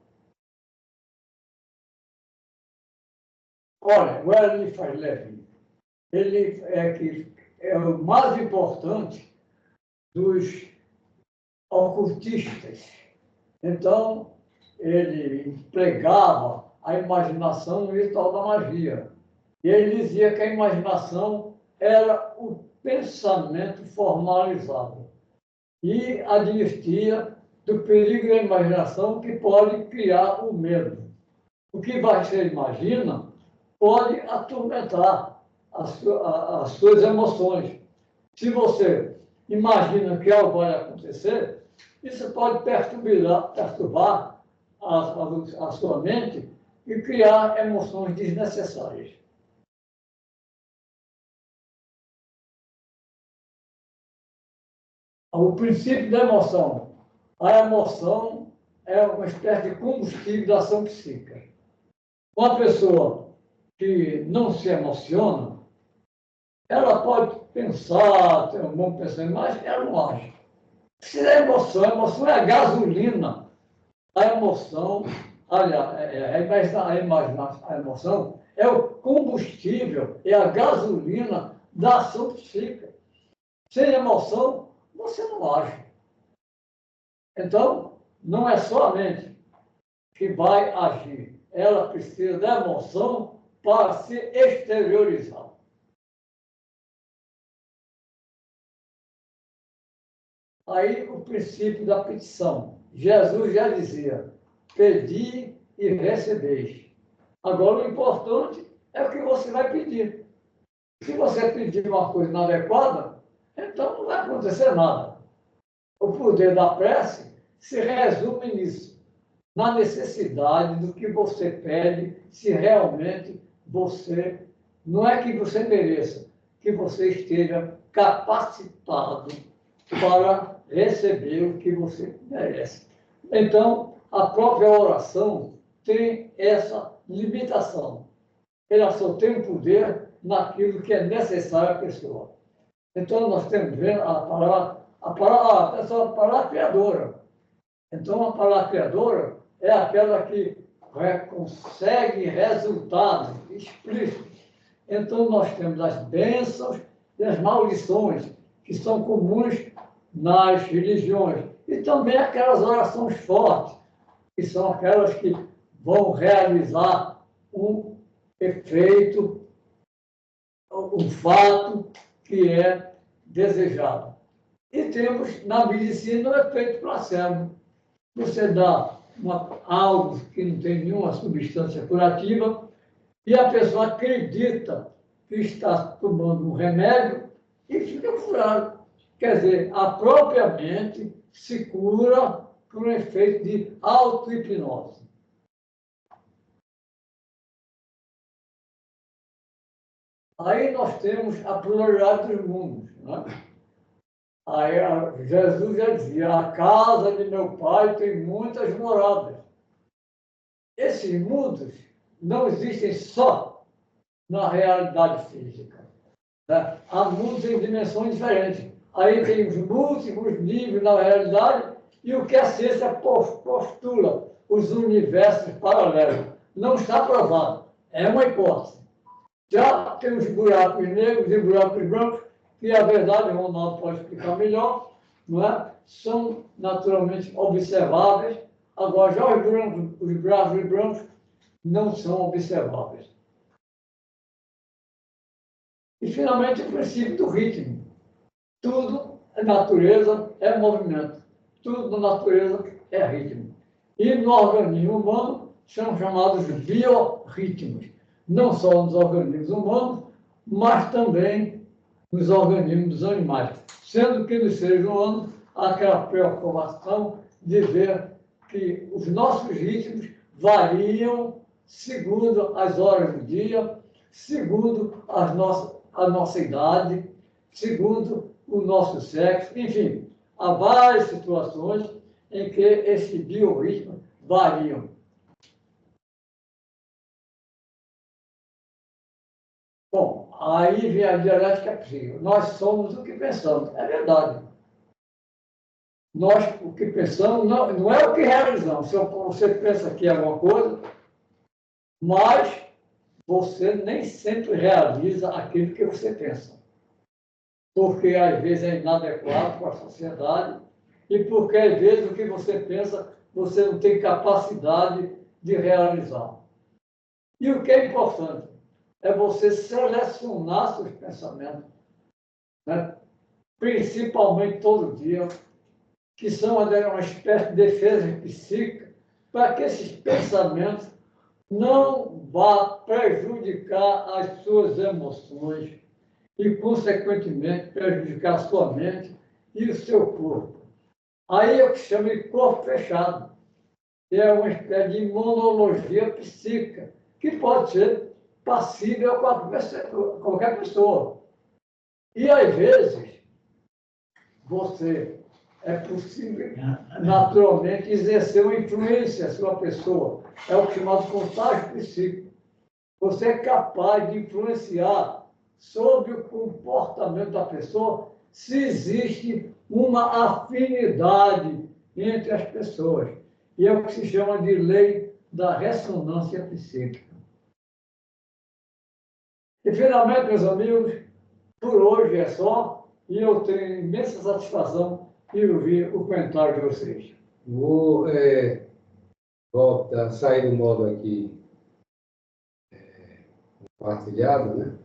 B: Olha, o Eliphas Levi, ele é o mais importante dos ocultistas. Então, ele empregava a imaginação no ritual da magia. E ele dizia que a imaginação era o pensamento formalizado. E advertia do perigo da imaginação que pode criar o medo. O que você imagina pode atormentar as suas emoções. Se você imagina que algo vai acontecer, isso pode perturbar a sua mente e criar emoções desnecessárias. O princípio da emoção. A emoção é uma espécie de combustível da ação psíquica. Uma pessoa que não se emociona, ela pode pensar, ter um bom pensamento, mas ela não age. Se a emoção é a gasolina. A emoção, aliás, a emoção é o combustível, é a gasolina da ação psíquica. Sem emoção, você não age. Então, não é só a mente que vai agir. Ela precisa da emoção para se exteriorizar. Aí o princípio da petição. Jesus já dizia, pedi e recebeis. Agora o importante é o que você vai pedir. Se você pedir uma coisa inadequada, então não vai acontecer nada. O poder da prece se resume nisso, na necessidade do que você pede, se realmente você, não é que você mereça, que você esteja capacitado para receber o que você merece. Então, a própria oração tem essa limitação. Ela só tem poder naquilo que é necessário à pessoa. Então, nós temos a palavra criadora. Então, a palavra criadora é aquela que consegue resultados explícitos. Então, nós temos as bênçãos e as maldições, que são comuns nas religiões. E também aquelas orações fortes, que são aquelas que vão realizar um efeito, um fato que é desejado. E temos na medicina o efeito placebo. Você dá algo que não tem nenhuma substância curativa e a pessoa acredita que está tomando um remédio e fica curado. Quer dizer, a própria mente se cura por um efeito de auto-hipnose. Aí nós temos a pluralidade dos mundos. Né? Aí Jesus já dizia, a casa de meu pai tem muitas moradas. Esses mundos não existem só na realidade física. Né? Há mundos em dimensões diferentes. Aí tem os múltiplos níveis na realidade e o que a ciência postula, os universos paralelos. Não está provado. É uma hipótese. Já tem os buracos negros e buracos brancos, que a verdade, o Ronaldo pode explicar melhor, não é? São naturalmente observáveis. Agora, já os buracos brancos não são observáveis. E, finalmente, o princípio do ritmo. Tudo é natureza, é movimento. Tudo na natureza é ritmo. E no organismo humano são chamados biorritmos, não só nos organismos humanos, mas também nos organismos dos animais. Sendo que nos seres humanos há aquela preocupação de ver que os nossos ritmos variam segundo as horas do dia, segundo a nossa idade, segundo o nosso sexo, enfim, há várias situações em que esse biorritmo variam. Bom, aí vem a dialética psíquica. Nós somos o que pensamos. É verdade. Nós, o que pensamos, não é o que realizamos. Se você pensa que é alguma coisa, mas você nem sempre realiza aquilo que você pensa. Porque, às vezes, é inadequado para a sociedade e porque, às vezes, o que você pensa, você não tem capacidade de realizar. E o que é importante é você selecionar seus pensamentos, né? Principalmente todo dia, que são uma espécie de defesa psíquica, para que esses pensamentos não vá prejudicar as suas emoções e, consequentemente, prejudicar a sua mente e o seu corpo. Aí é o que se chama de corpo fechado, que é uma espécie de imunologia psíquica, que pode ser passível a qualquer pessoa. E, às vezes, é possível, naturalmente, exercer uma influência sobre a pessoa. É o que é chamado contágio psíquico. Você é capaz de influenciar sobre o comportamento da pessoa se existe uma afinidade entre as pessoas. E é o que se chama de lei da ressonância psíquica. E, finalmente, meus amigos, por hoje é só, e eu tenho imensa satisfação em ouvir o comentário de vocês.
A: Vou sair do modo aqui compartilhado, né?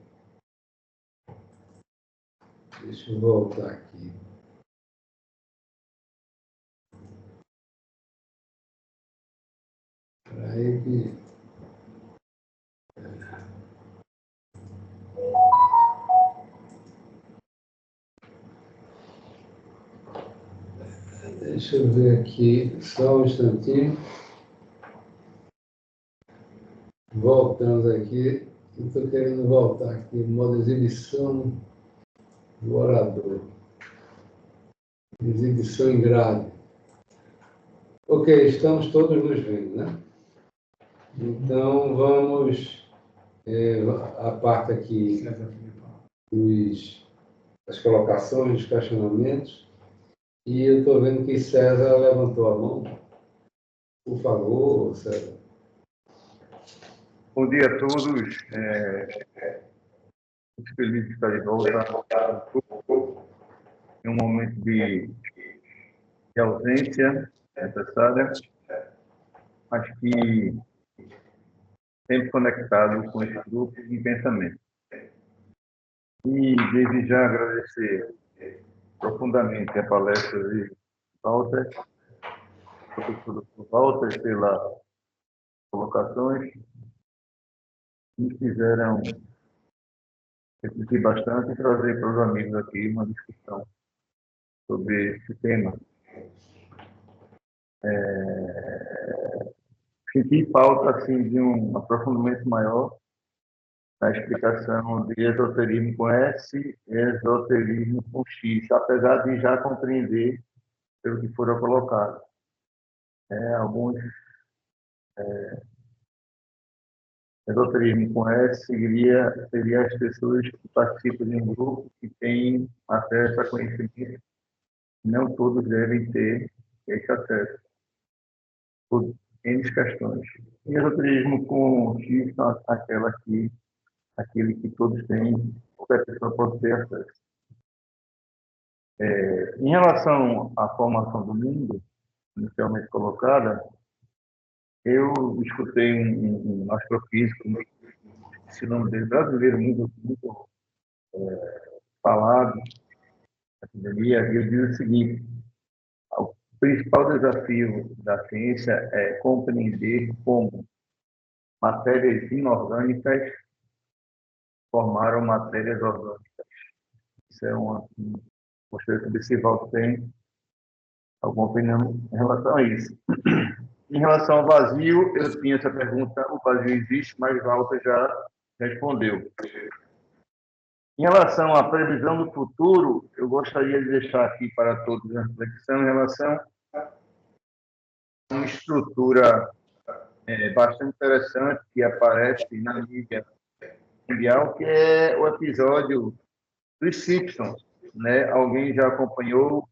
A: Deixa eu voltar aqui. Para aí que... Deixa eu ver aqui, só um instantinho. Voltamos aqui. Estou querendo voltar aqui, modo exibição do orador. Exibição em grade. Ok, estamos todos nos vendo, né? Então, vamos à parte aqui das colocações, dos questionamentos. E eu estou vendo que César levantou a mão. Por favor, César.
C: Bom dia a todos. Muito feliz de estar de volta em um momento de ausência necessária, mas que sempre conectado com esse grupo de pensamento. E desde já agradecer profundamente a palestra de Walter, professor Walter, pelas colocações que nos fizeram refletir bastante e trazer para os amigos aqui uma discussão sobre esse tema. Senti falta assim, de um aprofundamento maior na explicação de esoterismo com S e esoterismo com X, apesar de já compreender pelo que foram colocados. Alguns esoterismo com S seria as pessoas que participam de um grupo que têm acesso a conhecimento. Não todos devem ter esse acesso, por N questões. E esoterismo com X são aquele que todos têm, qualquer pessoa pode ter acesso. Em relação à formação do mundo, inicialmente colocada, eu escutei um astrofísico, esse nome dele, brasileiro, muito falado na academia, ele diz o seguinte: o principal desafio da ciência é compreender como matérias inorgânicas formaram matérias orgânicas. Isso é gostaria de saber se Valdo tem alguma opinião em relação a isso. Em relação ao vazio, eu tinha essa pergunta, o vazio existe, mas Walter já respondeu. Em relação à previsão do futuro, eu gostaria de deixar aqui para todos a reflexão em relação a uma estrutura bastante interessante que aparece na mídia mundial, que é o episódio dos Simpsons. Né? Alguém já acompanhou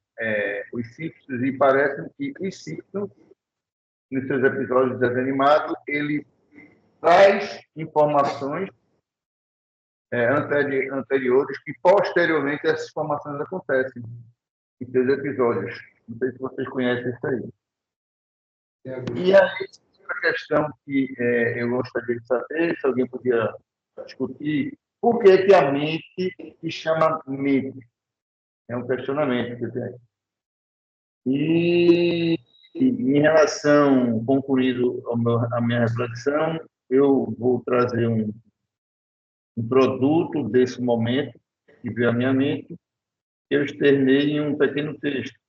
C: os Simpsons e parece que os Simpsons, nos seus episódios desanimados, ele traz informações anteriores que, posteriormente, essas informações acontecem em seus episódios. Não sei se vocês conhecem isso aí. E aí, outra questão que eu gostaria de saber, se alguém podia discutir, por que a mente se chama mente? É um questionamento que eu tenho. E em relação, concluindo a minha reflexão, eu vou trazer um produto desse momento que veio à minha mente, eu externei em um pequeno texto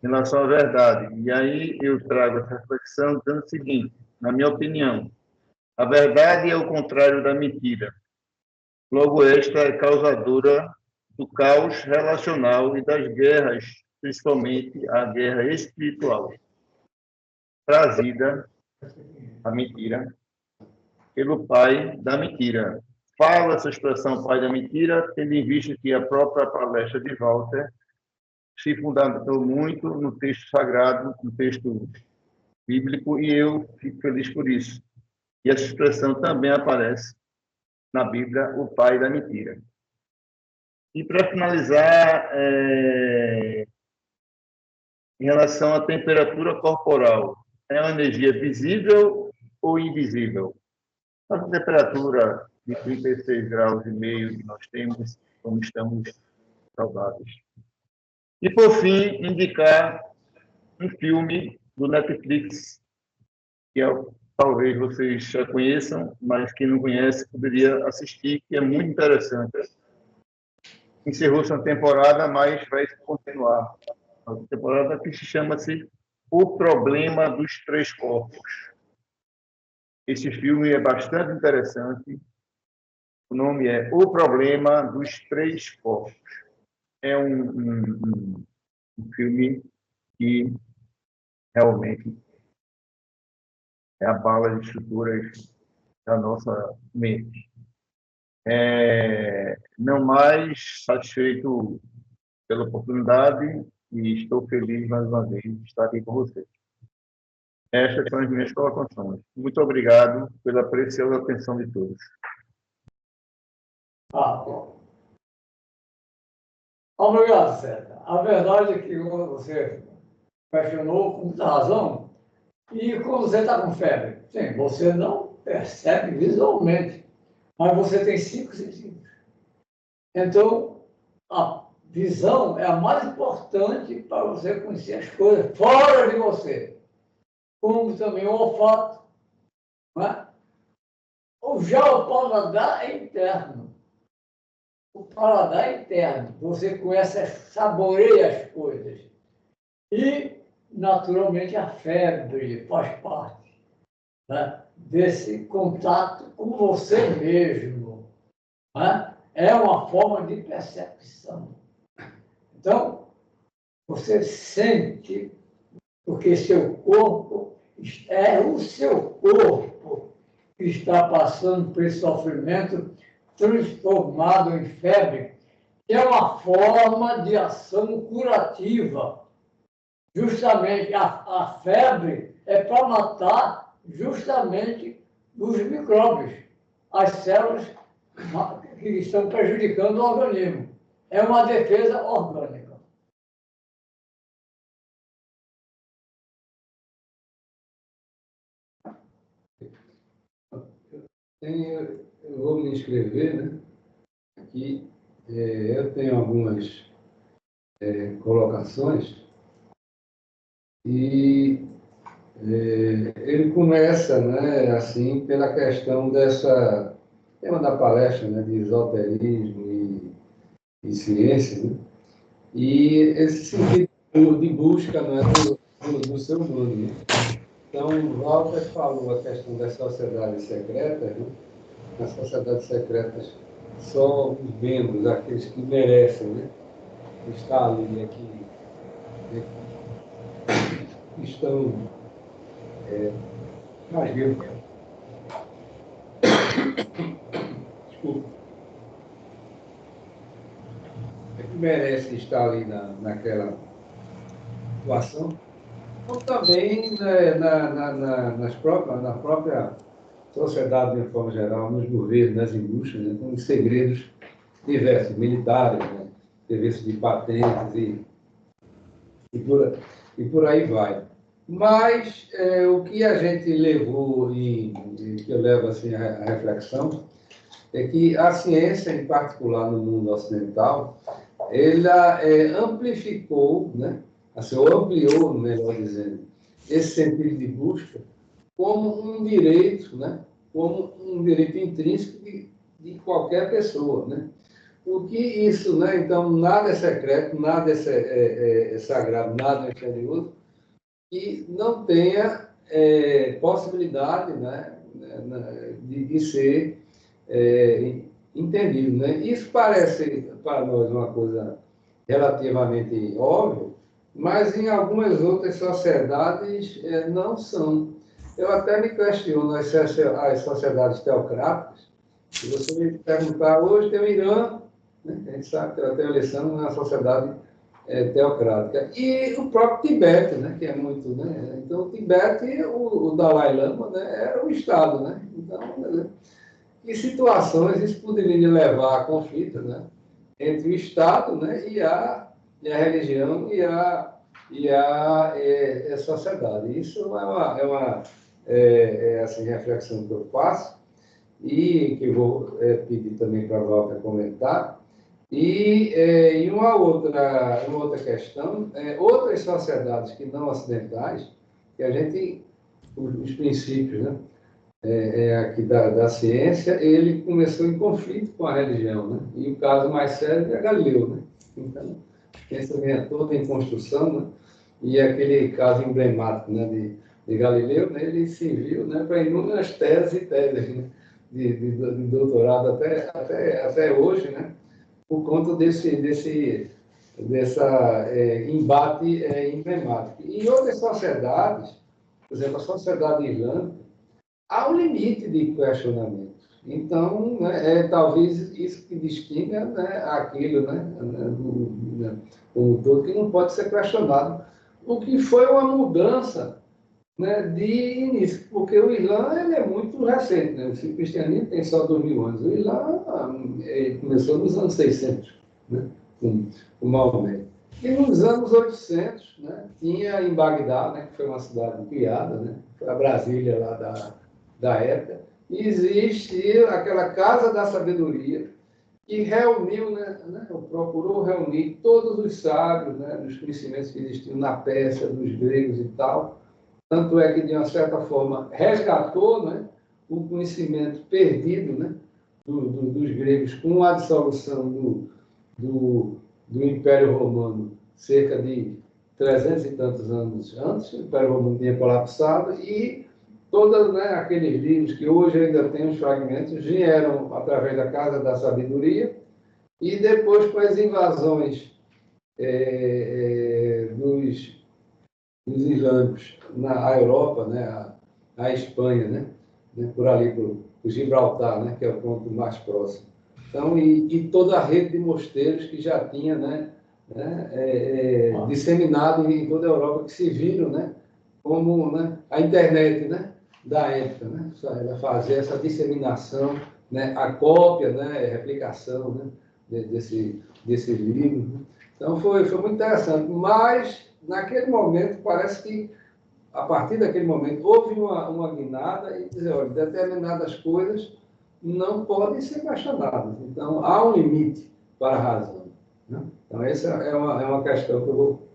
C: em relação à verdade. E aí eu trago essa reflexão dizendo o seguinte, na minha opinião, a verdade é o contrário da mentira. Logo, esta é causadora do caos relacional e das guerras, principalmente a guerra espiritual, trazida, a mentira, pelo pai da mentira. Falo essa expressão pai da mentira, tendo em vista que a própria palestra de Walter se fundamentou muito no texto sagrado, no texto bíblico, e eu fico feliz por isso. E essa expressão também aparece na Bíblia, o pai da mentira. E para finalizar, em relação à temperatura corporal, é uma energia visível ou invisível? A temperatura de 36 graus e meio que nós temos, como estamos saudáveis. E, por fim, indicar um filme do Netflix, que talvez vocês já conheçam, mas quem não conhece poderia assistir, que é muito interessante. Encerrou sua temporada, mas vai continuar. A temporada que se chama-se O Problema dos Três Corpos. Esse filme é bastante interessante. O nome é O Problema dos Três Corpos. É um filme que realmente abala as estruturas da nossa mente. Não mais satisfeito pela oportunidade e estou feliz mais uma vez de estar aqui com vocês. Estas são as minhas colocações. Muito obrigado pela preciosa atenção de todos.
B: Obrigado, César. A verdade é que você questionou com muita razão. E quando você está com febre, sim, você não percebe visualmente, mas você tem 5 sentidos. Então, a visão é a mais importante para você conhecer as coisas fora de você, como também o olfato. Não é? Já o paladar é interno. O paladar é interno. Você conhece, saboreia as coisas. E, naturalmente, a febre faz parte, né, desse contato com você mesmo. Né? É uma forma de percepção. Então, você sente, porque seu corpo é o seu corpo que está passando por esse sofrimento transformado em febre, que é uma forma de ação curativa. Justamente a febre é para matar justamente os micróbios, as células que estão prejudicando o organismo. É uma defesa orgânica.
A: Eu vou me inscrever, né? Aqui eu tenho algumas colocações e Ele começa, né, assim, pela questão dessa tema da palestra, né, de esoterismo e ciência, né? E esse sentido de busca, né, do ser humano, né? Então, Walter falou a questão das sociedades secretas, né? Nas sociedades secretas, só os membros, aqueles que merecem, né, estar ali, que estão mais vivos. Desculpa. Que merece estar ali naquela situação, ou também, né, na própria sociedade, de uma forma geral, nos governos, nas indústrias, né, com segredos diversos, militares, né, serviços de patentes e por aí vai. Mas o que a gente levou, que eu levo assim, a reflexão, é que a ciência, em particular no mundo ocidental, ela amplificou, né, assim, ou ampliou, melhor dizendo, esse sentido de busca como um direito, né, como um direito intrínseco de qualquer pessoa, né? O que isso, né? Então, nada é secreto, nada é sagrado, nada é misterioso, que não tenha possibilidade, né, de ser entendido, né? Isso parece para nós uma coisa relativamente óbvia, mas em algumas outras sociedades não são. Eu até me questiono as sociedades teocráticas. Se você me perguntar, hoje tem o Irã, né? A gente sabe que ela tem eleição na sociedade teocrática. E o próprio Tibete, né? Que é muito, né? Então, o Tibete, o Dalai Lama, né? Era o Estado, né? Então, em situações isso poderia levar a conflitos, né, entre o Estado, né, e a religião e a sociedade. Isso é uma assim, reflexão que eu faço e que vou pedir também para a Walter comentar. E uma outra questão, outras sociedades que não ocidentais, que a gente, os princípios, né, aqui da ciência, ele começou em conflito com a religião, né? E o caso mais sério é Galileu, né? Então, a ciência vem toda em construção, né? E aquele caso emblemático, né, de Galileu, né, ele se viu, né, para inúmeras teses e teses, né, de doutorado até hoje, né, por conta desse embate emblemático. E em outras sociedades, por exemplo, a sociedade islâmica, há um limite de questionamento. Então, né, talvez isso que distinga, né, aquilo, como todo, que não pode ser questionado. O que foi uma mudança, né, de início, porque o Islã ele é muito recente, né? O cristianismo tem só 2000 anos. O Islã começou nos anos 600, né, com Maomé. E nos anos 800, né, tinha em Bagdá, né, que foi uma cidade criada, né, foi a Brasília lá da época, e existe aquela Casa da Sabedoria, que reuniu, procurou reunir todos os sábios, né, dos conhecimentos que existiam na Pérsia, dos gregos e tal. Tanto é que, de uma certa forma, resgatou, né, o conhecimento perdido, né, dos gregos com a dissolução do Império Romano, cerca de 300 e tantos anos antes. O Império Romano tinha colapsado e todos, né, aqueles livros que hoje ainda tem os fragmentos vieram através da Casa da Sabedoria e depois com as invasões dos islâmicos na Europa, né, a Espanha, né, por ali, por Gibraltar, né, que é o ponto mais próximo. Então, e toda a rede de mosteiros que já tinha, né, disseminado em toda a Europa, que se viram, né, como, né, a internet, né, da época, né, ela fazer essa disseminação, né, a cópia, né, a replicação, né, desse livro. Né? Então, foi muito interessante, mas naquele momento parece que a partir daquele momento houve uma guinada e dizer, olha, determinadas coisas não podem ser questionadas. Então, há um limite para a razão. Né? Então, essa é uma questão que eu vou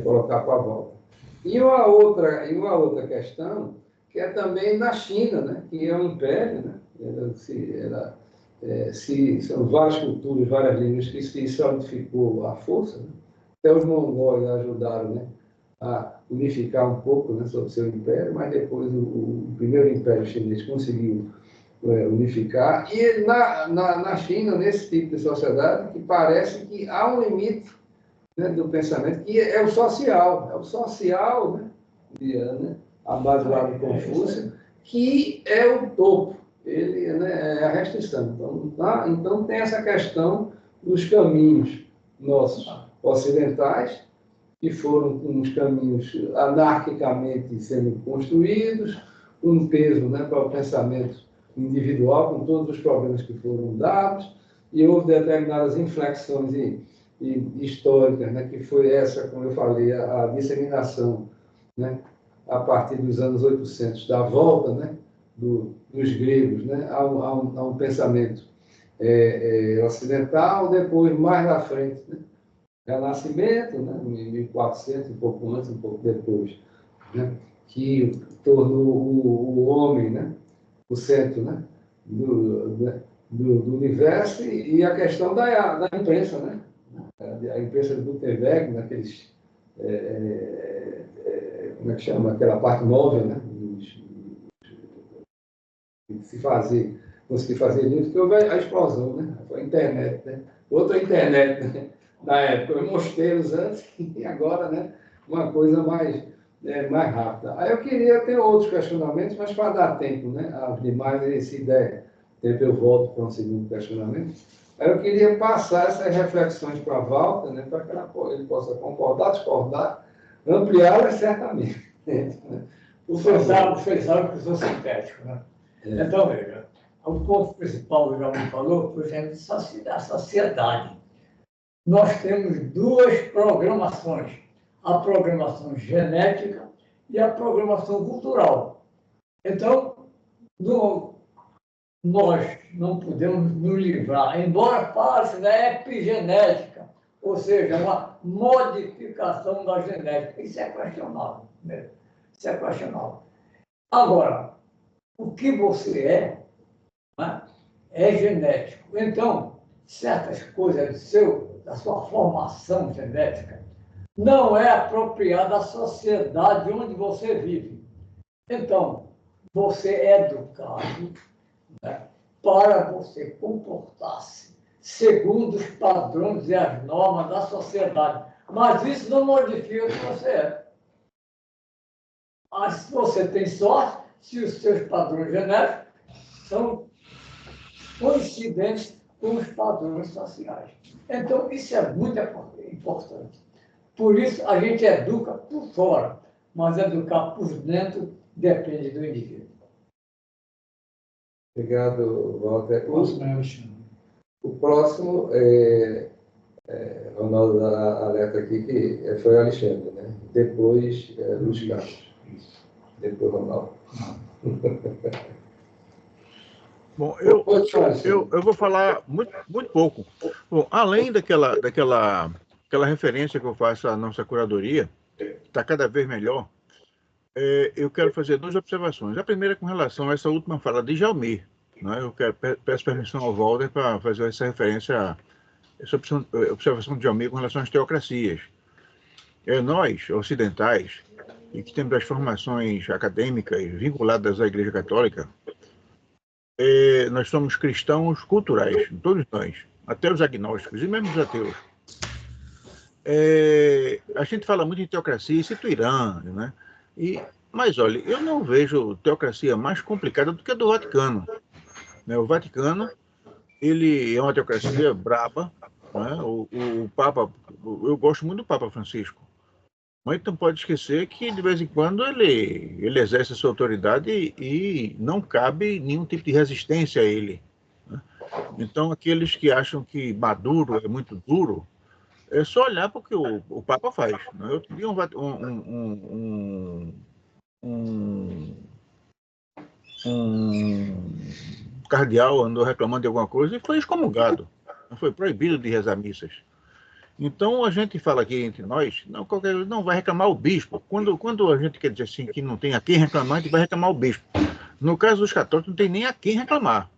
A: colocar para a volta. E uma outra questão, que é também na China, né? Que é um império, né? São várias culturas, várias línguas que se solidificou à força, né? Até os mongóis ajudaram, né, a unificar um pouco, né, sobre o seu império, mas depois o primeiro império chinês conseguiu unificar. E na China, nesse tipo de sociedade, que parece que há um limite, né, do pensamento, que é o social, né, a base lá do Confúcio, que é o topo, ele, né, é a restrição. Então tem essa questão dos caminhos nossos ocidentais, que foram uns caminhos anarquicamente sendo construídos, um peso, né, para o pensamento individual, com todos os problemas que foram dados, e houve determinadas inflexões históricas, né, que foi essa, como eu falei, a disseminação, né, a partir dos anos 800, da volta, né, dos gregos, né, a um pensamento ocidental, depois, mais à frente, né, Renascimento, né, em 1400, um pouco antes, um pouco depois, né, que tornou o homem, né, o centro, né, do universo, e a questão da imprensa, né, a imprensa de Gutenberg, naqueles, como é que chama, aquela parte móvel, né, conseguir fazer livros, que houve a explosão, né, foi a internet, né, outra internet, né, na época, mosteiros antes, e agora, né, uma coisa mais rápida. Aí eu queria ter outros questionamentos, mas para dar tempo, né, demais, e se der tempo eu volto para um segundo questionamento. Aí eu queria passar essas reflexões para a Walter, né, para que ele possa concordar, discordar, ampliá-las certamente. Né?
B: Vocês sabem que eu sou sintético, né? Então, veja, o ponto principal, que já me falou, foi a sociedade. Nós temos duas programações, a programação genética e a programação cultural. Então, nós não podemos nos livrar, embora fale da epigenética, ou seja, uma modificação da genética. Isso é questionável mesmo. Isso é questionável. Agora, o que você né, é genético. Então, certas coisas da sua formação genética não é apropriada à sociedade onde você vive. Então, você é educado, né, para você comportar-se segundo os padrões e as normas da sociedade. Mas isso não modifica o que você é. Mas se você tem sorte, se os seus padrões genéticos são coincidentes com os padrões sociais. Então, isso é muito importante. Por isso, a gente educa por fora, mas educar por dentro depende do indivíduo.
A: Obrigado, Walter. O próximo Ronaldo alerta aqui que foi Alexandre, né? Depois Luiz Carlos. Depois Ronaldo.
E: Bom, eu vou falar muito pouco. Bom, além daquela referência que eu faço à nossa curadoria, que está cada vez melhor, eu quero fazer duas observações. A primeira é com relação a essa última fala de Jalmir. Né? Eu peço permissão ao Walter para fazer essa referência, essa observação de Jalmir com relação às teocracias. Nós, ocidentais, e que temos as formações acadêmicas vinculadas à Igreja Católica, nós somos cristãos culturais, todos nós, até os agnósticos e mesmo os ateus. A gente fala muito em teocracia, cita o Irã, né? Mas olha, eu não vejo teocracia mais complicada do que a do Vaticano. Né? O Vaticano, ele é uma teocracia braba, né? O Papa, eu gosto muito do Papa Francisco, mas não pode esquecer que de vez em quando ele exerce a sua autoridade e não cabe nenhum tipo de resistência a ele. Né? Então, aqueles que acham que Maduro é muito duro, é só olhar para o que o Papa faz. Né? Eu vi um cardeal andou reclamando de alguma coisa e foi excomungado. Foi proibido de rezar missas. Então, a gente fala aqui entre nós, não vai reclamar o bispo. Quando a gente quer dizer assim que não tem a quem reclamar, a gente vai reclamar o bispo. No caso dos católicos, não tem nem a quem reclamar,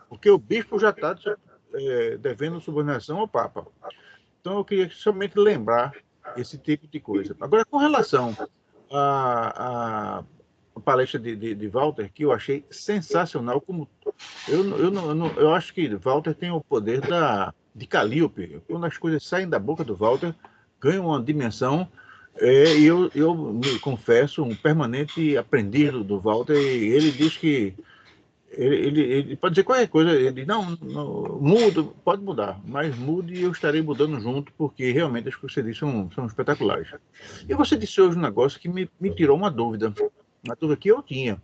E: porque o bispo já está devendo subordinação ao Papa. Então, eu queria somente lembrar esse tipo de coisa. Agora, com relação à palestra de Walter, que eu achei sensacional, como eu acho que Walter tem o poder de Calíope. Quando as coisas saem da boca do Walter, ganham uma dimensão. E eu me confesso um permanente aprendiz do Walter, e ele diz que ele pode dizer qualquer coisa, ele diz, não, mudo, pode mudar, mas mude e eu estarei mudando junto, porque realmente as coisas que você disse são espetaculares. E você disse hoje um negócio que me tirou uma dúvida que eu tinha.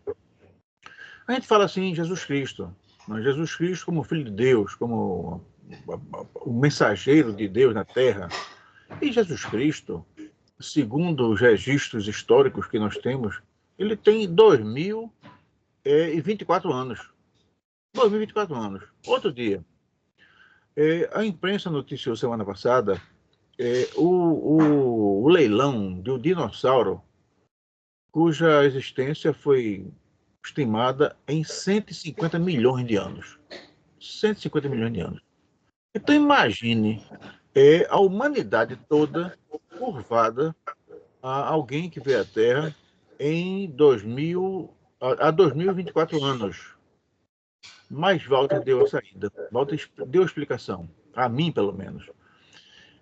E: A gente fala assim, Jesus Cristo, mas Jesus Cristo como Filho de Deus, como o mensageiro de Deus na Terra. E Jesus Cristo, segundo os registros históricos que nós temos, ele tem 2024 anos. 2024 anos. Outro dia, a imprensa noticiou semana passada o leilão de um dinossauro cuja existência foi estimada em 150 milhões de anos. 150 milhões de anos. Então imagine a humanidade toda curvada a alguém que veio à Terra em 2024 anos. Mas Walter deu a saída. Walter deu a explicação. A mim, pelo menos.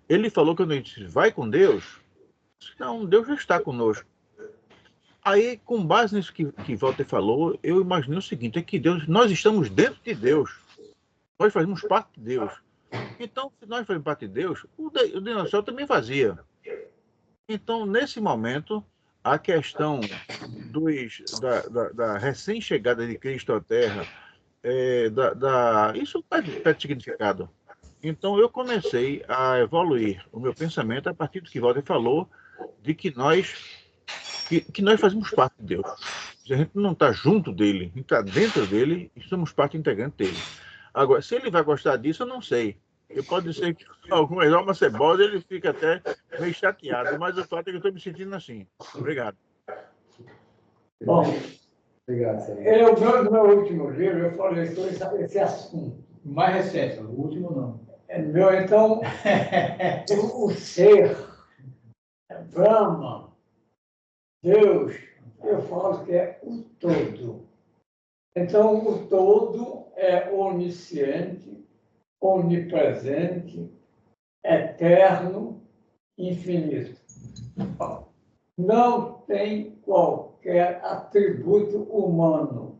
E: Ele falou que quando a gente disse, vai com Deus, não, Deus já está conosco. Aí, com base nisso que Walter falou, eu imaginei o seguinte, é que nós estamos dentro de Deus. Nós fazemos parte de Deus. Então, se nós fazemos parte de Deus, o dinossauro também fazia. Então, nesse momento, a questão da recém-chegada de Cristo à Terra, isso perde significado. Então, eu comecei a evoluir o meu pensamento a partir do que Walter falou, de que nós fazemos parte de Deus. A gente não está junto dele, a gente está dentro dele e somos parte integrante dele. Agora, se ele vai gostar disso, eu não sei. Pode ser que alguma alma cebosa ele fica até meio chateado, mas o fato é que eu estou me sentindo assim. Obrigado.
B: Bom,
A: obrigado, Sérgio.
B: No meu último livro eu falei sobre esse assunto.
F: Mais recente, o último não.
B: Então, o ser, Brahma, Deus, eu falo que é o todo. Então, o todo é onisciente, onipresente, eterno, infinito. Não tem qualquer atributo humano.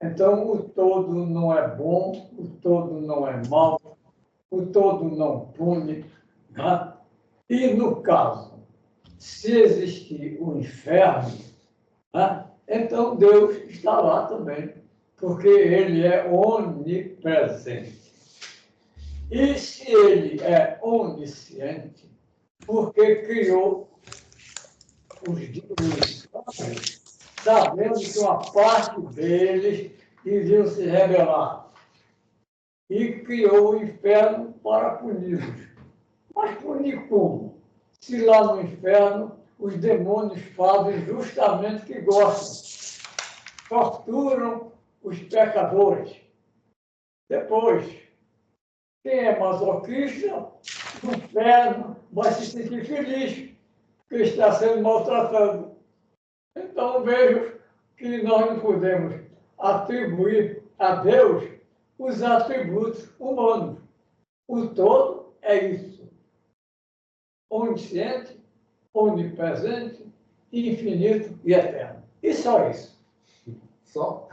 B: Então, o todo não é bom, o todo não é mau, o todo não pune. Né? E, no caso, se existir o inferno, né? Então Deus está lá também, porque Ele é onipresente. E se Ele é onisciente, porque criou os homens, sabendo que uma parte deles iriam se rebelar. E criou o inferno para puni-los. Mas punir como? Se lá no inferno os demônios fazem justamente o que gostam. Torturam os pecadores. Depois, quem é masoquista, no inferno vai se sentir feliz, porque está sendo maltratado. Então, vejo que nós não podemos atribuir a Deus os atributos humanos. O todo é isso. Onisciente, onipresente, infinito e eterno. E só isso.
A: Só?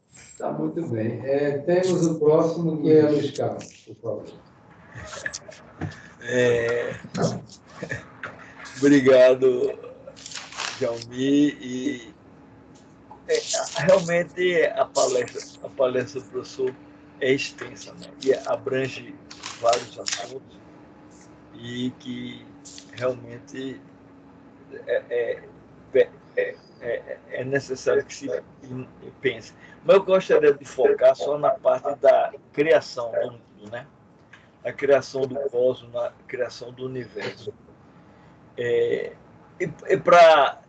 A: Está muito bem. Temos o próximo, que é Luiz Carlos, por favor.
G: Obrigado, Jalmi. E realmente a palestra do professor é extensa, né? E abrange vários assuntos e que realmente é necessário que se pense. Mas eu gostaria de focar só na parte da criação do mundo, né? na criação do cosmos, na criação do universo. E para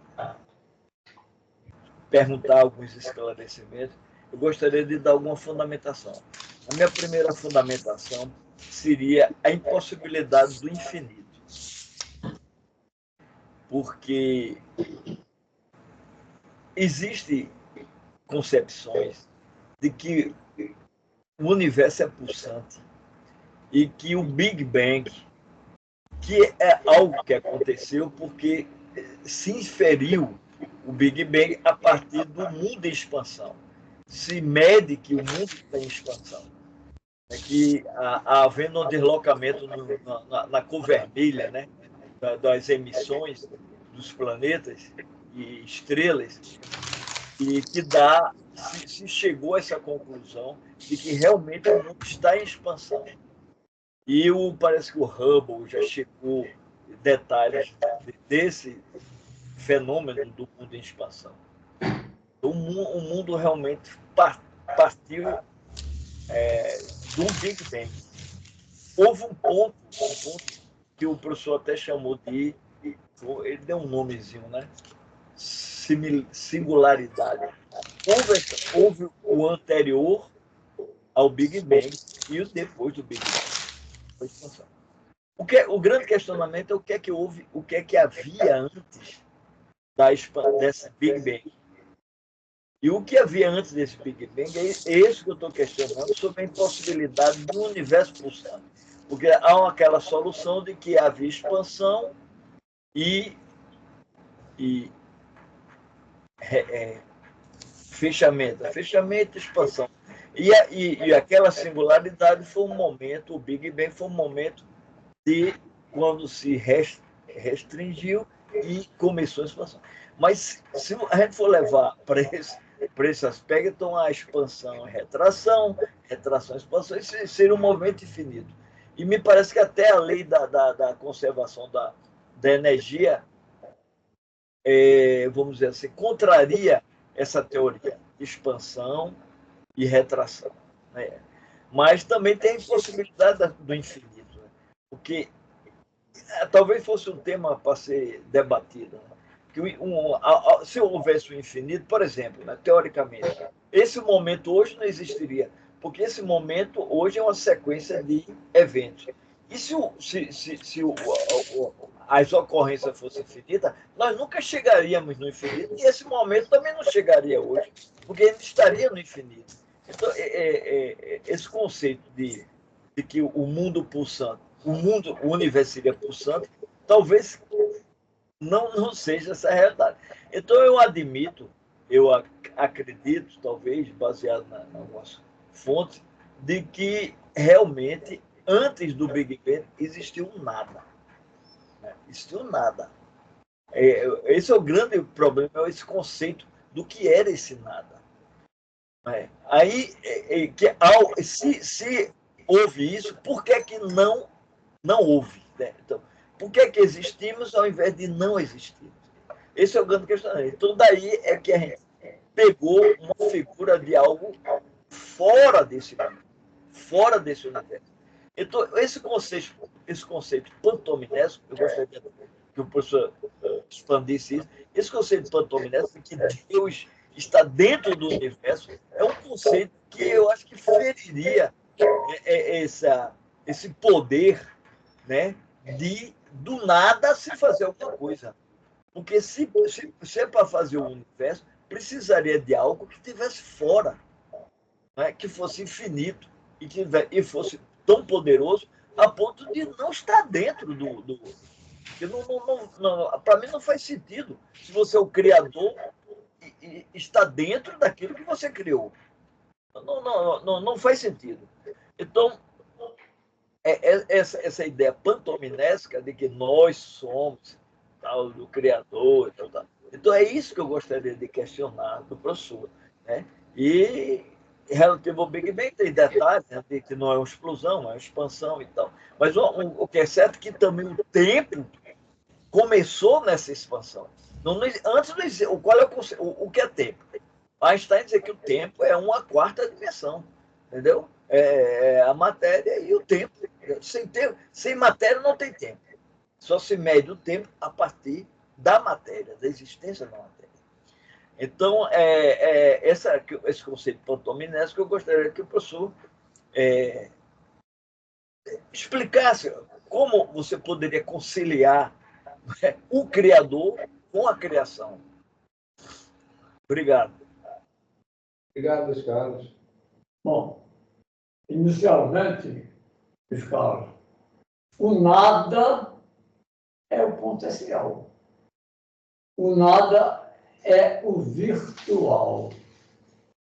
G: perguntar alguns esclarecimentos, eu gostaria de dar alguma fundamentação. A minha primeira fundamentação seria a impossibilidade do infinito. Porque existem concepções de que o universo é pulsante e que o Big Bang, que é algo que aconteceu porque se inferiu o Big Bang a partir do mundo em expansão. Se mede que o mundo está em expansão. É que havendo um deslocamento na cor vermelha, né, das emissões dos planetas e estrelas, e que se chegou a essa conclusão de que realmente o mundo está em expansão. E parece que o Hubble já chegou detalhes desse fenômeno do mundo em expansão. O mundo realmente partiu do Big Bang. Houve um ponto que o professor até chamou de... Ele deu um nomezinho, né? Singularidade. Houve o anterior ao Big Bang e o depois do Big Bang. O grande questionamento é o que é que houve, o que é que havia antes desse Big Bang. E o que havia antes desse Big Bang é isso que eu estou questionando sobre a impossibilidade do universo pulsante. Porque há aquela solução de que havia expansão e fechamento, expansão. E aquela singularidade foi um momento, o Big Bang foi um momento de quando se restringiu e começou a expansão. Mas se a gente for levar para esse aspecto, então a expansão, retração, expansão, isso seria um movimento infinito. E me parece que até a lei da conservação da energia, vamos dizer assim, contraria essa teoria de expansão e retração. Né? Mas também tem a possibilidade do infinito, né? Porque talvez fosse um tema para ser debatido. Né? Que se houvesse o infinito, por exemplo, né, teoricamente, esse momento hoje não existiria, porque esse momento hoje é uma sequência de eventos. E se as ocorrências fossem infinitas, nós nunca chegaríamos no infinito, e esse momento também não chegaria hoje, porque ele estaria no infinito. Então, esse conceito de que o mundo pulsante, o universo seria pulsante, talvez não seja essa a realidade. Então, eu acredito, talvez, baseado na nossa fonte, de que realmente, antes do Big Bang, existiu nada. Existiu nada. Esse é o grande problema, é esse conceito do que era esse nada. Aí, se houve isso, por que não houve? Né? Então, por que existimos ao invés de não existirmos? Esse é o grande questionamento. Então, daí é que a gente pegou uma figura de algo fora desse mundo, fora desse universo. Então, esse conceito pantominesco, eu gostaria que o professor expandisse isso, esse conceito pantominesco, que Deus está dentro do universo, é um conceito que eu acho que feriria esse poder, né, de do nada se fazer alguma coisa. Porque se é para fazer o universo, precisaria de algo que estivesse fora, né, que fosse infinito e fosse tão poderoso a ponto de não estar dentro do para mim não faz sentido. Se você é o criador e está dentro daquilo que você criou. Não faz sentido. Então, essa ideia pantominesca de que nós somos tal, do criador. Tal. Então, é isso que eu gostaria de questionar do professor. Né? E relativo ao Big Bang, tem detalhes, né, de que não é uma explosão, é uma expansão e tal. Mas o que é certo é que também o tempo começou nessa expansão. Antes não existia. Qual é o que é tempo? Einstein dizia que o tempo é uma quarta dimensão, entendeu? A matéria e o tempo Sem matéria não tem tempo. Só se mede o tempo a partir da matéria, da existência da matéria. Então, esse conceito pantominésico que eu gostaria que o professor explicasse como você poderia conciliar o Criador com a criação. Obrigado.
A: Obrigado, Luiz Carlos.
B: Bom, inicialmente, Luiz Carlos, o nada é o potencial. O nada é o virtual.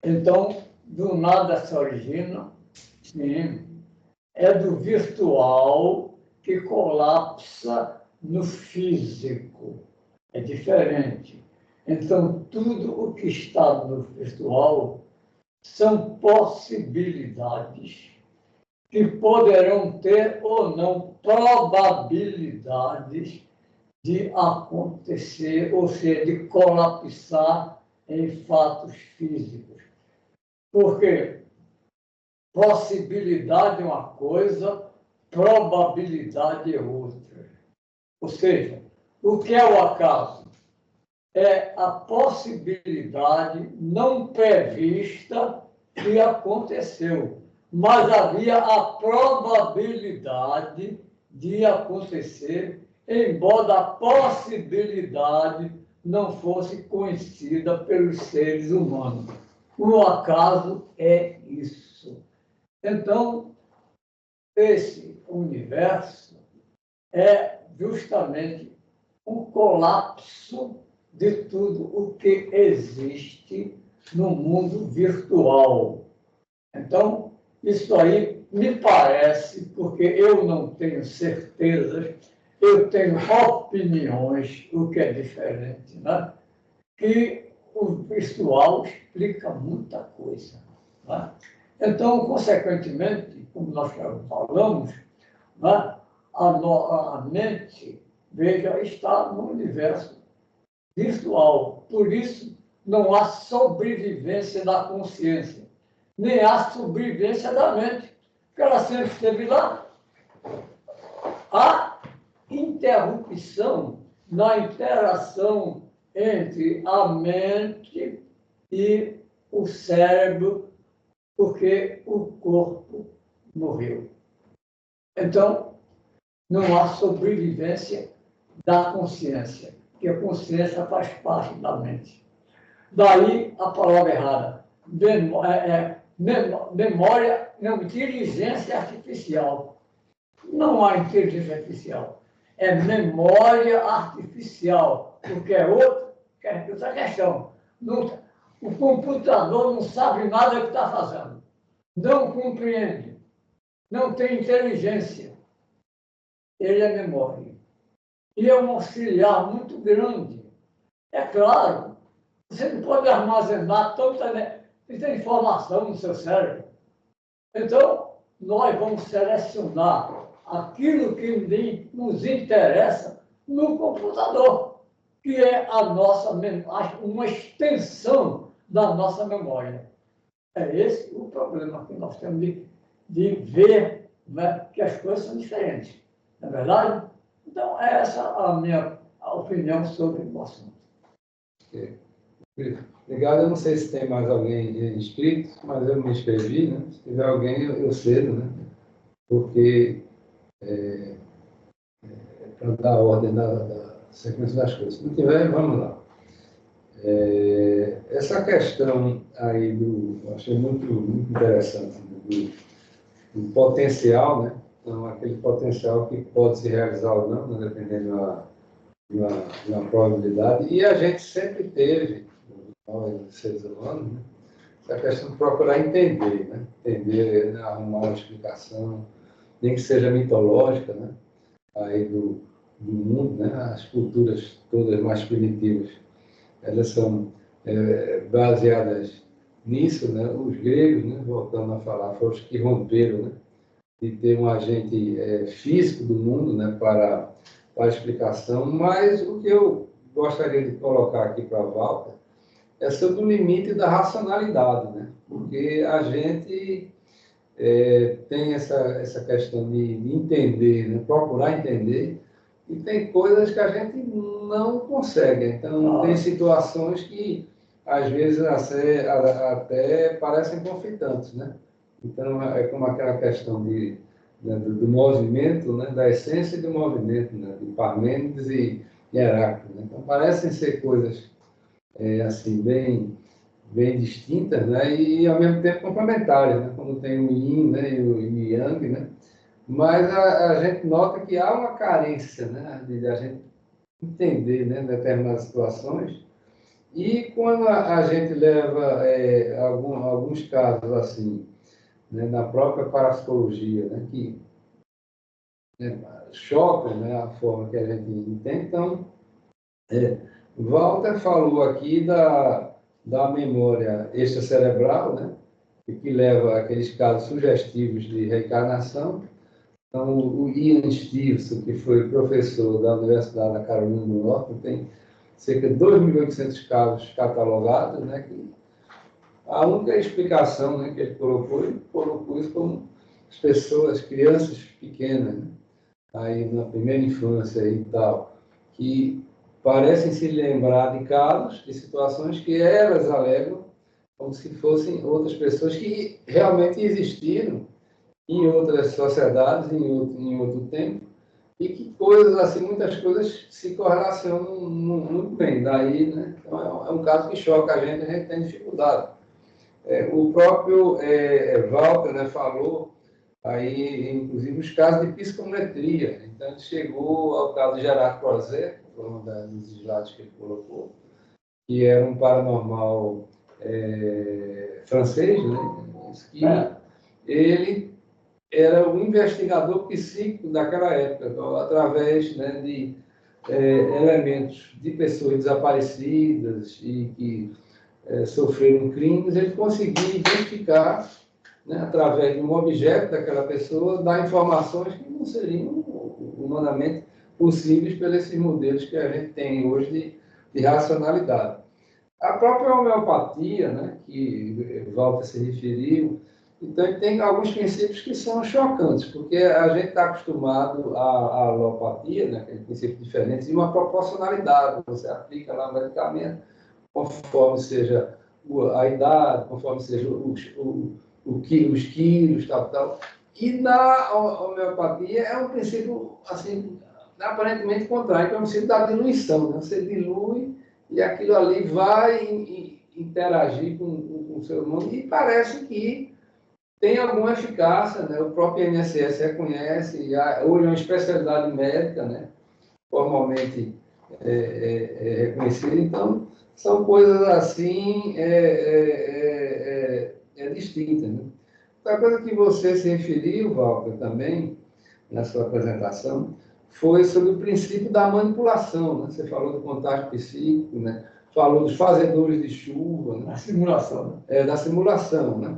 B: Então, do nada se origina, sim, é do virtual que colapsa no físico. É diferente. Então, tudo o que está no virtual são possibilidades que poderão ter ou não probabilidades de acontecer, ou seja, de colapsar em fatos físicos. Porque possibilidade é uma coisa, probabilidade é outra. Ou seja, o que é o acaso? É a possibilidade não prevista que aconteceu, mas havia a probabilidade de acontecer, embora a possibilidade não fosse conhecida pelos seres humanos. O acaso é isso. Então, esse universo é justamente um colapso de tudo o que existe no mundo virtual. Então, isso aí me parece, porque eu não tenho certezas, eu tenho opiniões, o que é diferente, né? Que o virtual explica muita coisa. Né? Então, consequentemente, como nós falamos, né? A mente, veja, está no universo virtual. Por isso, não há sobrevivência da consciência, nem há sobrevivência da mente, porque ela sempre esteve lá. Há interrupção na interação entre a mente e o cérebro, porque o corpo morreu. Então, não há sobrevivência da consciência, porque a consciência faz parte da mente. Daí a palavra errada, memória, não, inteligência artificial. Não há inteligência artificial, é memória artificial, porque é outra questão. O computador não sabe nada do que está fazendo, não compreende, não tem inteligência. Ele é memória. E é um auxiliar muito grande. É claro, você não pode armazenar tanta informação no seu cérebro. Então, nós vamos selecionar aquilo que nos interessa no computador, que é uma extensão da nossa memória. É esse o problema que nós temos de ver, né, que as coisas são diferentes. Não é verdade? Então, essa é a minha opinião sobre o assunto.
A: Obrigado. Eu não sei se tem mais alguém inscrito, mas eu me inscrevi, né? Se tiver alguém, eu cedo, né? Porque para dar a ordem da sequência das coisas. Se não tiver, vamos lá. Essa questão aí eu achei muito interessante, do potencial, né? Então, aquele potencial que pode se realizar ou não, né? Dependendo de uma probabilidade. E a gente sempre teve, nós seres humanos, né? Essa questão de procurar entender, né? Entender, né? Arrumar uma explicação, nem que seja mitológica, né? Aí do mundo, né? As culturas todas mais primitivas, elas são baseadas nisso, né? Os gregos, né? Voltando a falar, foram os que romperam, né? De ter um agente físico do mundo, né? Para a explicação, mas o que eu gostaria de colocar aqui para a Walter é sobre o limite da racionalidade, né? Porque a gente tem essa questão de entender, né? Procurar entender, e tem coisas que a gente não consegue. Então, tem situações que, às vezes, até parecem conflitantes, né? Então, é como aquela questão do movimento, né? Da essência do movimento, né? De Parmênides e Heráclito, né? Então, parecem ser coisas, assim, bem distintas, né? E, ao mesmo tempo, complementares, né? Como tem o Yin, né? E o Yang, né? Mas a gente nota que há uma carência, né? De a gente entender, né? Determinadas situações. E quando a gente leva alguns casos assim, né? Na própria parapsicologia, né? Que, né? Chocam, né? A forma que a gente entende. Então, Walter falou aqui da memória extracerebral, né? Que leva aqueles casos sugestivos de reencarnação. Então, o Ian Stevenson, que foi professor da Universidade da Carolina do Norte, tem cerca de 2.800 casos catalogados, né? Que a única explicação, né, que ele colocou isso como as pessoas, crianças pequenas, né? Aí na primeira infância e tal, que parecem se lembrar de casos, de situações que elas alegam como se fossem outras pessoas que realmente existiram em outras sociedades, em outro tempo, e que coisas assim, muitas coisas se correlacionam muito bem. Daí, né? Então, é um caso que choca a gente tem dificuldade. O próprio Walter, né, falou aí, inclusive, os casos de psicometria. Então, ele chegou ao caso de Gerard Croiset, que foi um dos slides que ele colocou, que era um paranormal francês, né, que ele era o investigador psíquico daquela época, então, através, né, de elementos de pessoas desaparecidas e que sofreram crimes, ele conseguia identificar, né, através de um objeto daquela pessoa, dar informações que não seriam humanamente possíveis pelos esses modelos que a gente tem hoje de racionalidade. A própria homeopatia, né, que Walter se referiu, então tem alguns princípios que são chocantes, porque a gente está acostumado à alopatia, né, aquele princípio diferente, de uma proporcionalidade. Você aplica lá o medicamento conforme seja a idade, conforme seja os quilos, tal. E na homeopatia é um princípio, assim, aparentemente contrário, que é o princípio da diluição, né? Você dilui e aquilo ali vai interagir com o ser humano e parece que tem alguma eficácia, né? O próprio INSS reconhece, hoje é uma especialidade médica, né? Formalmente reconhecida. Então, são coisas assim distintas, né? Outra coisa que você se referiu, Walter, também, na sua apresentação, foi sobre o princípio da manipulação, né? Você falou do contágio psíquico, né? Falou dos fazedores de chuva, né?
B: A simulação.
A: Né? Da simulação, né?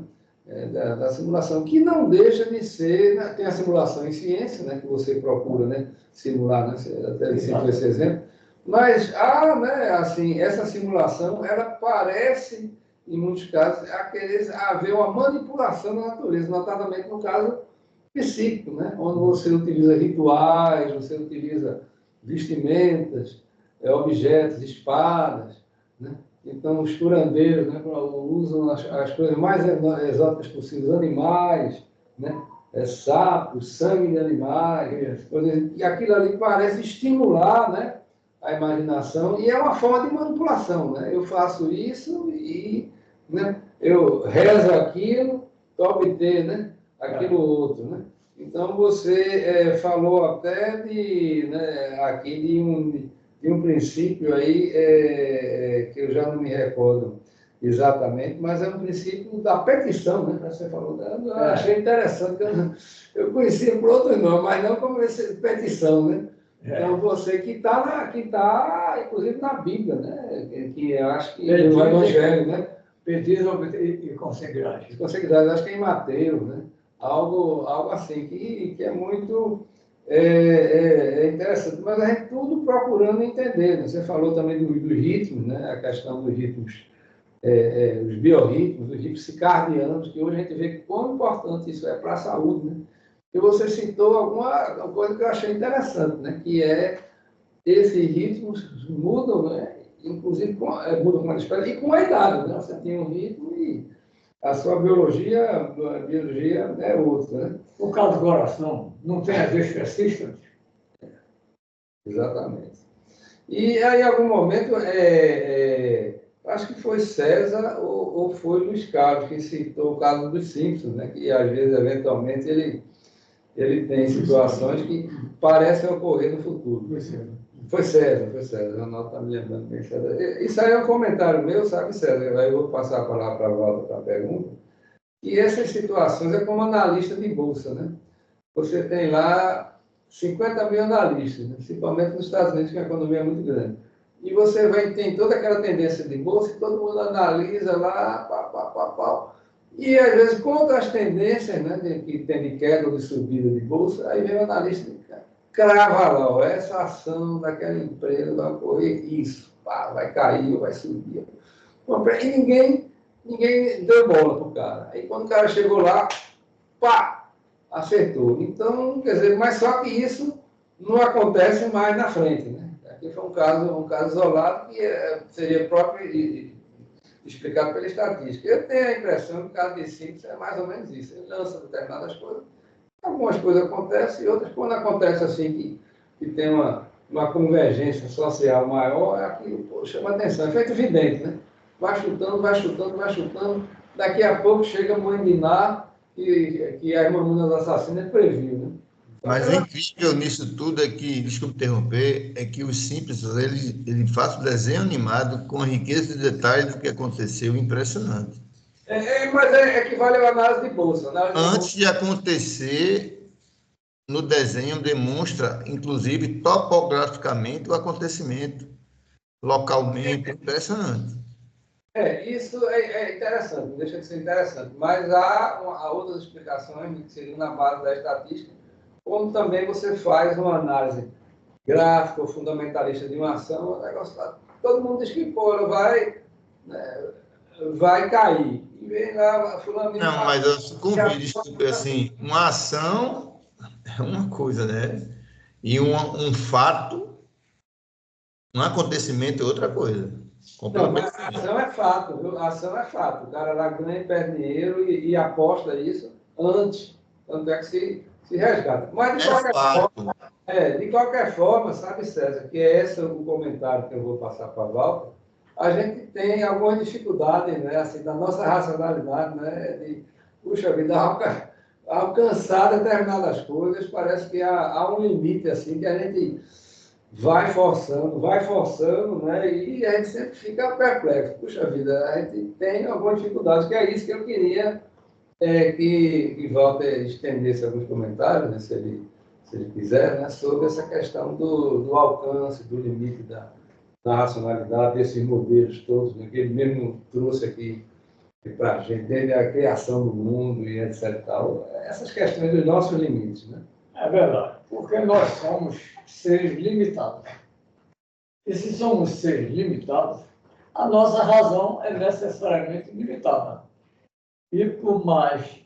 A: Da simulação, que não deixa de ser, né? Tem a simulação em ciência, né? Que você procura, né? Simular, né? Você até citou esse exemplo. Mas, né? Assim, essa simulação, ela parece, em muitos casos, haver uma manipulação da natureza, notadamente no caso psíquico, né? Onde você utiliza rituais, você utiliza vestimentas, objetos, espadas, né? Então, os curandeiros, né, usam as coisas mais exóticas possíveis, animais, né? Sapos, sangue de animais, e aquilo ali parece estimular, né, a imaginação, e é uma forma de manipulação, né? Eu faço isso e, né, eu rezo aquilo para obter, né, aquilo outro, né? Então, você falou até né, aqui de um princípio aí que eu já não me recordo exatamente, mas é um princípio da petição, né? Você falou, eu achei interessante, eu conhecia por outro nome, mas não como esse petição, né? Então, você que está, inclusive, na Bíblia, né? Que eu acho que no Evangelho, né?
B: Pedir e conseguirás.
A: Conseguirás, acho que é em Mateus, né? Algo assim, que é muito interessante. Mas a gente tudo procurando entender, né? Você falou também dos ritmos, né? A questão dos ritmos os biorritmos, os ritmos circadianos, que hoje a gente vê quão importante isso é para a saúde, né? E você citou alguma coisa que eu achei interessante, né? Que é esses ritmos mudam, né? Inclusive mudam com a espécie e com a idade, né? Você tem um ritmo e a sua biologia é outra, né?
B: O caso do coração não tem a ver específica?
A: Exatamente. E aí, em algum momento, acho que foi César ou foi Luiz Carlos que citou o caso dos Simpsons, né? Que às vezes, eventualmente, ele tem situações que parecem ocorrer no futuro. Foi César, eu não estou me lembrando bem, César. Isso aí é um comentário meu, sabe, César? Aí eu vou passar a palavra para a Walter para a pergunta. E essas situações é como analista de bolsa, né? Você tem lá 50 mil analistas, né? Principalmente nos Estados Unidos, que a economia é muito grande. E você tem toda aquela tendência de bolsa e todo mundo analisa lá, pá. E, às vezes, contra as tendências, né, que tem de queda ou de subida de bolsa, aí vem o analista e crava lá, ó, essa ação daquela empresa vai ocorrer isso, pá, vai cair ou vai subir. E ninguém deu bola para o cara. Aí, quando o cara chegou lá, pá, acertou. Então, quer dizer, mas só que isso não acontece mais na frente, né? Aqui foi um caso isolado que seria próprio explicado pela estatística. Eu tenho a impressão que o caso de Simples é mais ou menos isso. Ele lança determinadas coisas, algumas coisas acontecem e outras, quando acontece assim, que tem uma convergência social maior, aquilo chama atenção. É feito evidente, né? Vai chutando. Daqui a pouco chega a mãe de Ná, que as Mamonas Assassinas previu, né?
H: Mas o incrível nisso tudo é que, desculpe interromper, é que os Simpsons, ele faz o desenho animado com a riqueza de detalhes do que aconteceu, impressionante.
A: Mas equivale à análise de bolsa.
H: Antes de acontecer, no desenho demonstra, inclusive, topograficamente o acontecimento, localmente, impressionante.
A: Isso é interessante, não deixa de ser interessante, mas há outras explicações que seriam na base da estatística, como também você faz uma análise gráfica ou fundamentalista de uma ação, o negócio todo mundo diz que ela vai cair. E vem lá, fulano.
H: Não, mas eu convido, desculpe, assim, uma ação é uma coisa, né? E um fato, um acontecimento é outra coisa.
A: Não, mas a ação é fato, viu? A ação é fato. O cara lá ganha e perde dinheiro e aposta isso antes. Tanto é que se resgata. Mas, de qualquer forma, sabe, César, que é esse o comentário que eu vou passar para a Walter, a gente tem algumas dificuldades, né, assim, da nossa racionalidade, né, de, puxa vida, alcançar determinadas coisas, parece que há um limite, assim, que a gente vai forçando, né, e a gente sempre fica perplexo. Puxa vida, a gente tem algumas dificuldades, que é isso que eu queria que Walter estendesse alguns comentários, né, se ele quiser, né, sobre essa questão do alcance, do limite da racionalidade, desses modelos todos, né, que ele mesmo trouxe aqui para a gente, desde a criação do mundo e etc. Tal, essas questões dos nossos limites. Né?
B: É verdade, porque nós somos seres limitados. E se somos seres limitados, a nossa razão é necessariamente limitada. E por mais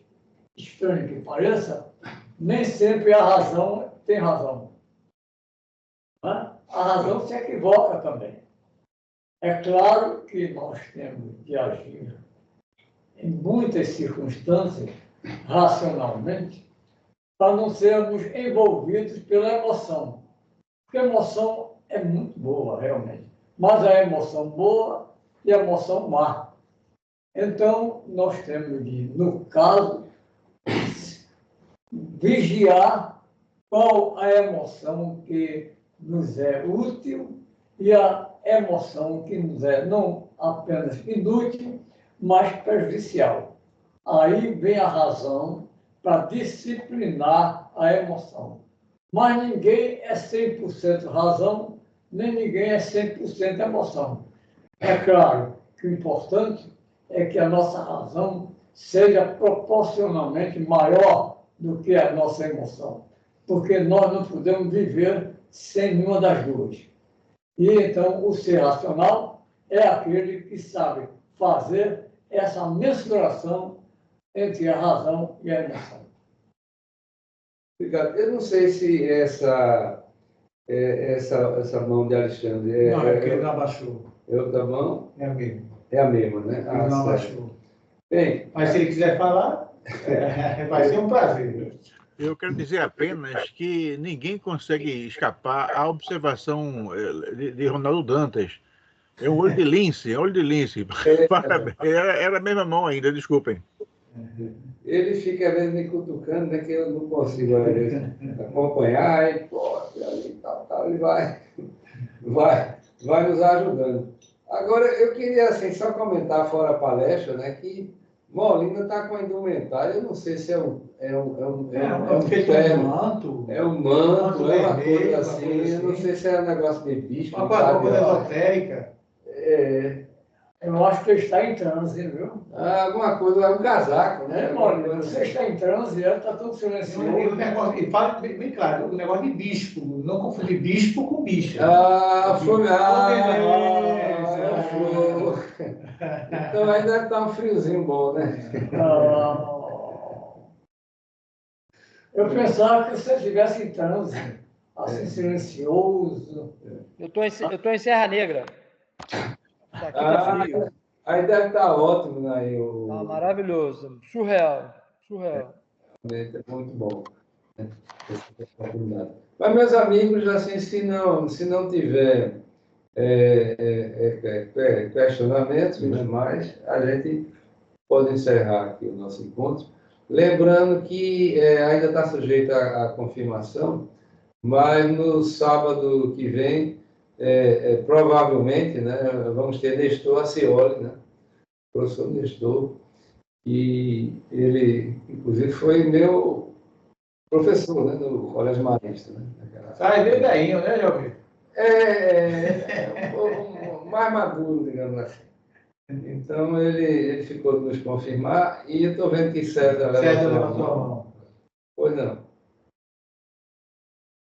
B: estranho que pareça, nem sempre a razão tem razão. Né? A razão se equivoca também. É claro que nós temos de agir em muitas circunstâncias racionalmente para não sermos envolvidos pela emoção. Porque a emoção é muito boa, realmente. Mas há emoção boa e emoção má. Então, nós temos de, no caso, vigiar qual a emoção que nos é útil e a emoção que nos é não apenas inútil, mas prejudicial. Aí vem a razão para disciplinar a emoção. Mas ninguém é 100% razão, nem ninguém é 100% emoção. É claro que o importante é que a nossa razão seja proporcionalmente maior do que a nossa emoção, porque nós não podemos viver sem nenhuma das duas. E então o ser racional é aquele que sabe fazer essa mensuração entre a razão e a emoção.
A: Obrigado. Eu não sei se essa mão de Alexandre
F: Não, é porque ele não abaixou.
A: é outra mão,
F: É a mesma.
A: é a mesma, né?
F: Ele não
A: certo.
F: abaixou.
A: Bem,
F: Mas se ele quiser falar, vai ser um prazer.
E: Eu quero dizer apenas que ninguém consegue escapar à observação de Ronaldo Dantas. É um olho de lince, é um olho de lince. Parabéns. Era a mesma mão ainda, desculpem.
A: ele fica às vezes me cutucando, né, que eu não consigo às vezes, acompanhar, e pô, ali, tal, ele vai nos ajudando. Agora, eu queria assim, só comentar fora a palestra, né, que Molina está com a indumentária, eu não sei se é um
F: manto.
A: É um manto, é uma
F: vermelho,
A: coisa assim, eu não sei se é um negócio de bicho.
F: Uma coisa esotérica.
B: Eu acho que ele está em transe, viu?
A: Alguma coisa, é um casaco, né?
B: Molina, você está em transe, ela está tudo silencioso.
F: E fala bem claro, o negócio de bispo, não confundir bispo com bicho.
A: Então aí deve estar um friozinho bom, né?
B: Eu pensava que você estivesse em transe, assim, silencioso.
I: Eu tô em Serra Negra. Aqui tá frio.
A: Aí deve estar ótimo, né?
I: Tá maravilhoso. Surreal.
A: É muito bom. Mas, meus amigos, assim, se não tiver questionamentos, né, mais, a gente pode encerrar aqui o nosso encontro. Lembrando que ainda está sujeito à confirmação, mas no sábado que vem, provavelmente, né, vamos ter Nestor Acioli, né, professor Nestor, e ele, inclusive, foi meu professor, né, no Colégio Marista. Né,
F: Sai bem daí, né, Jovem?
A: Mais maduro, digamos assim. Então, ele ficou de nos confirmar e eu estou vendo que César levantou a mão. Pois não.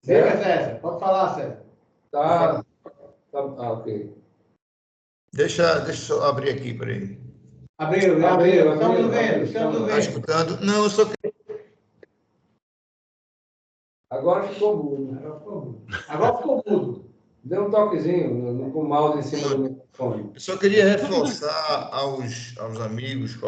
F: César, pode falar, César.
A: Tá, ok.
H: Deixa eu só abrir aqui para ele.
F: Abriu. Estamos vendo.
H: Está escutando? Não, eu só queria.
A: Agora ficou mudo. Deu um toquezinho com o mouse em cima do microfone.
H: Eu só queria reforçar aos amigos,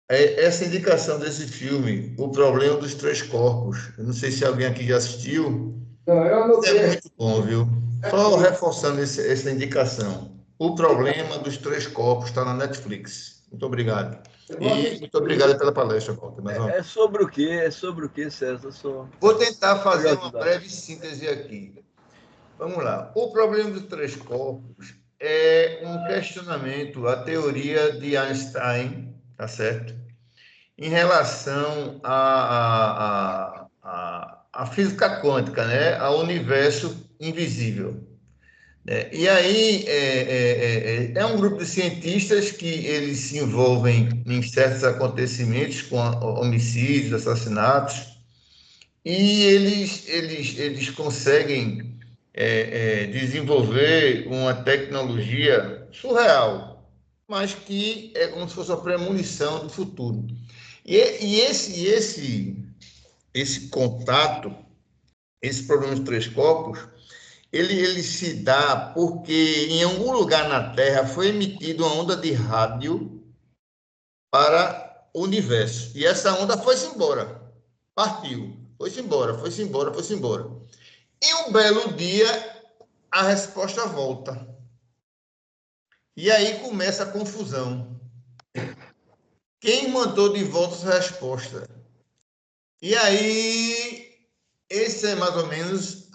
H: essa indicação desse filme, O Problema dos Três Corpos. Eu não sei se alguém aqui já assistiu.
A: Não, eu anotei.
H: É muito bom, viu? Só reforçando essa indicação. O Problema dos Três Corpos está na Netflix. Muito obrigado. E muito obrigado pela palestra, Walter.
G: É sobre o quê? César?
H: Vou tentar fazer uma breve síntese aqui. Vamos lá. O Problema dos Três Corpos é um questionamento à teoria de Einstein, tá certo? Em relação à física quântica, né? Ao universo invisível. E aí é um grupo de cientistas que eles se envolvem em certos acontecimentos, com homicídios, assassinatos, e eles conseguem desenvolver uma tecnologia surreal, mas que é como se fosse uma premonição do futuro. E esse contato, esse problema dos três corpos, ele se dá porque em algum lugar na Terra foi emitida uma onda de rádio para o universo. E essa onda foi-se embora, partiu, foi-se embora. E um belo dia, a resposta volta. E aí começa a confusão. Quem mandou de volta essa resposta? E aí, esse é mais ou menos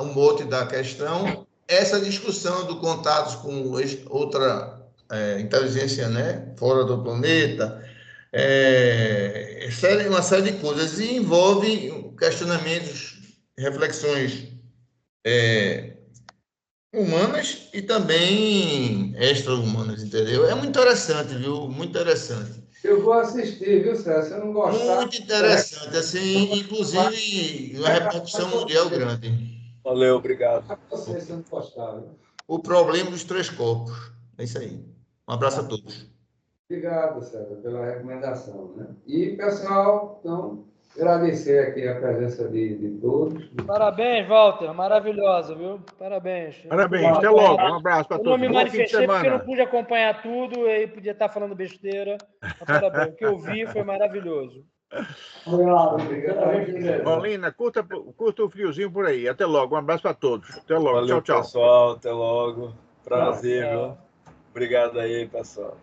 H: o mote da questão, essa discussão do contato com outra inteligência, né, fora do planeta, uma série de coisas, e envolve questionamentos, reflexões humanas e também extra-humanas, entendeu? É muito interessante, viu? Muito interessante.
A: Eu vou assistir, viu, César? Se eu não gostar...
H: Muito interessante, assim, inclusive uma repercussão mundial grande.
G: Valeu, obrigado.
A: Você, se eu não gostar, viu?
H: O Problema dos Três Corpos. É isso aí. Um abraço a todos.
A: Obrigado, César, pela recomendação. Né? E, pessoal, então, agradecer aqui a presença de todos.
I: Parabéns, Walter. Maravilhosa, viu? Parabéns.
E: Parabéns, até logo. Um abraço para
I: Eu
E: todos.
I: não me
E: Bom fim de
I: manifestei porque eu não
E: semana.
I: pude acompanhar tudo, aí podia estar falando besteira. Mas parabéns. O que eu vi foi maravilhoso.
B: Obrigado.
E: Paulina, curta o friozinho por aí. Até logo. Um abraço para todos. Até logo.
G: Valeu,
E: Tchau, tchau.
G: pessoal. Até logo. Prazer,
I: Tchau.
G: viu? Obrigado aí, pessoal.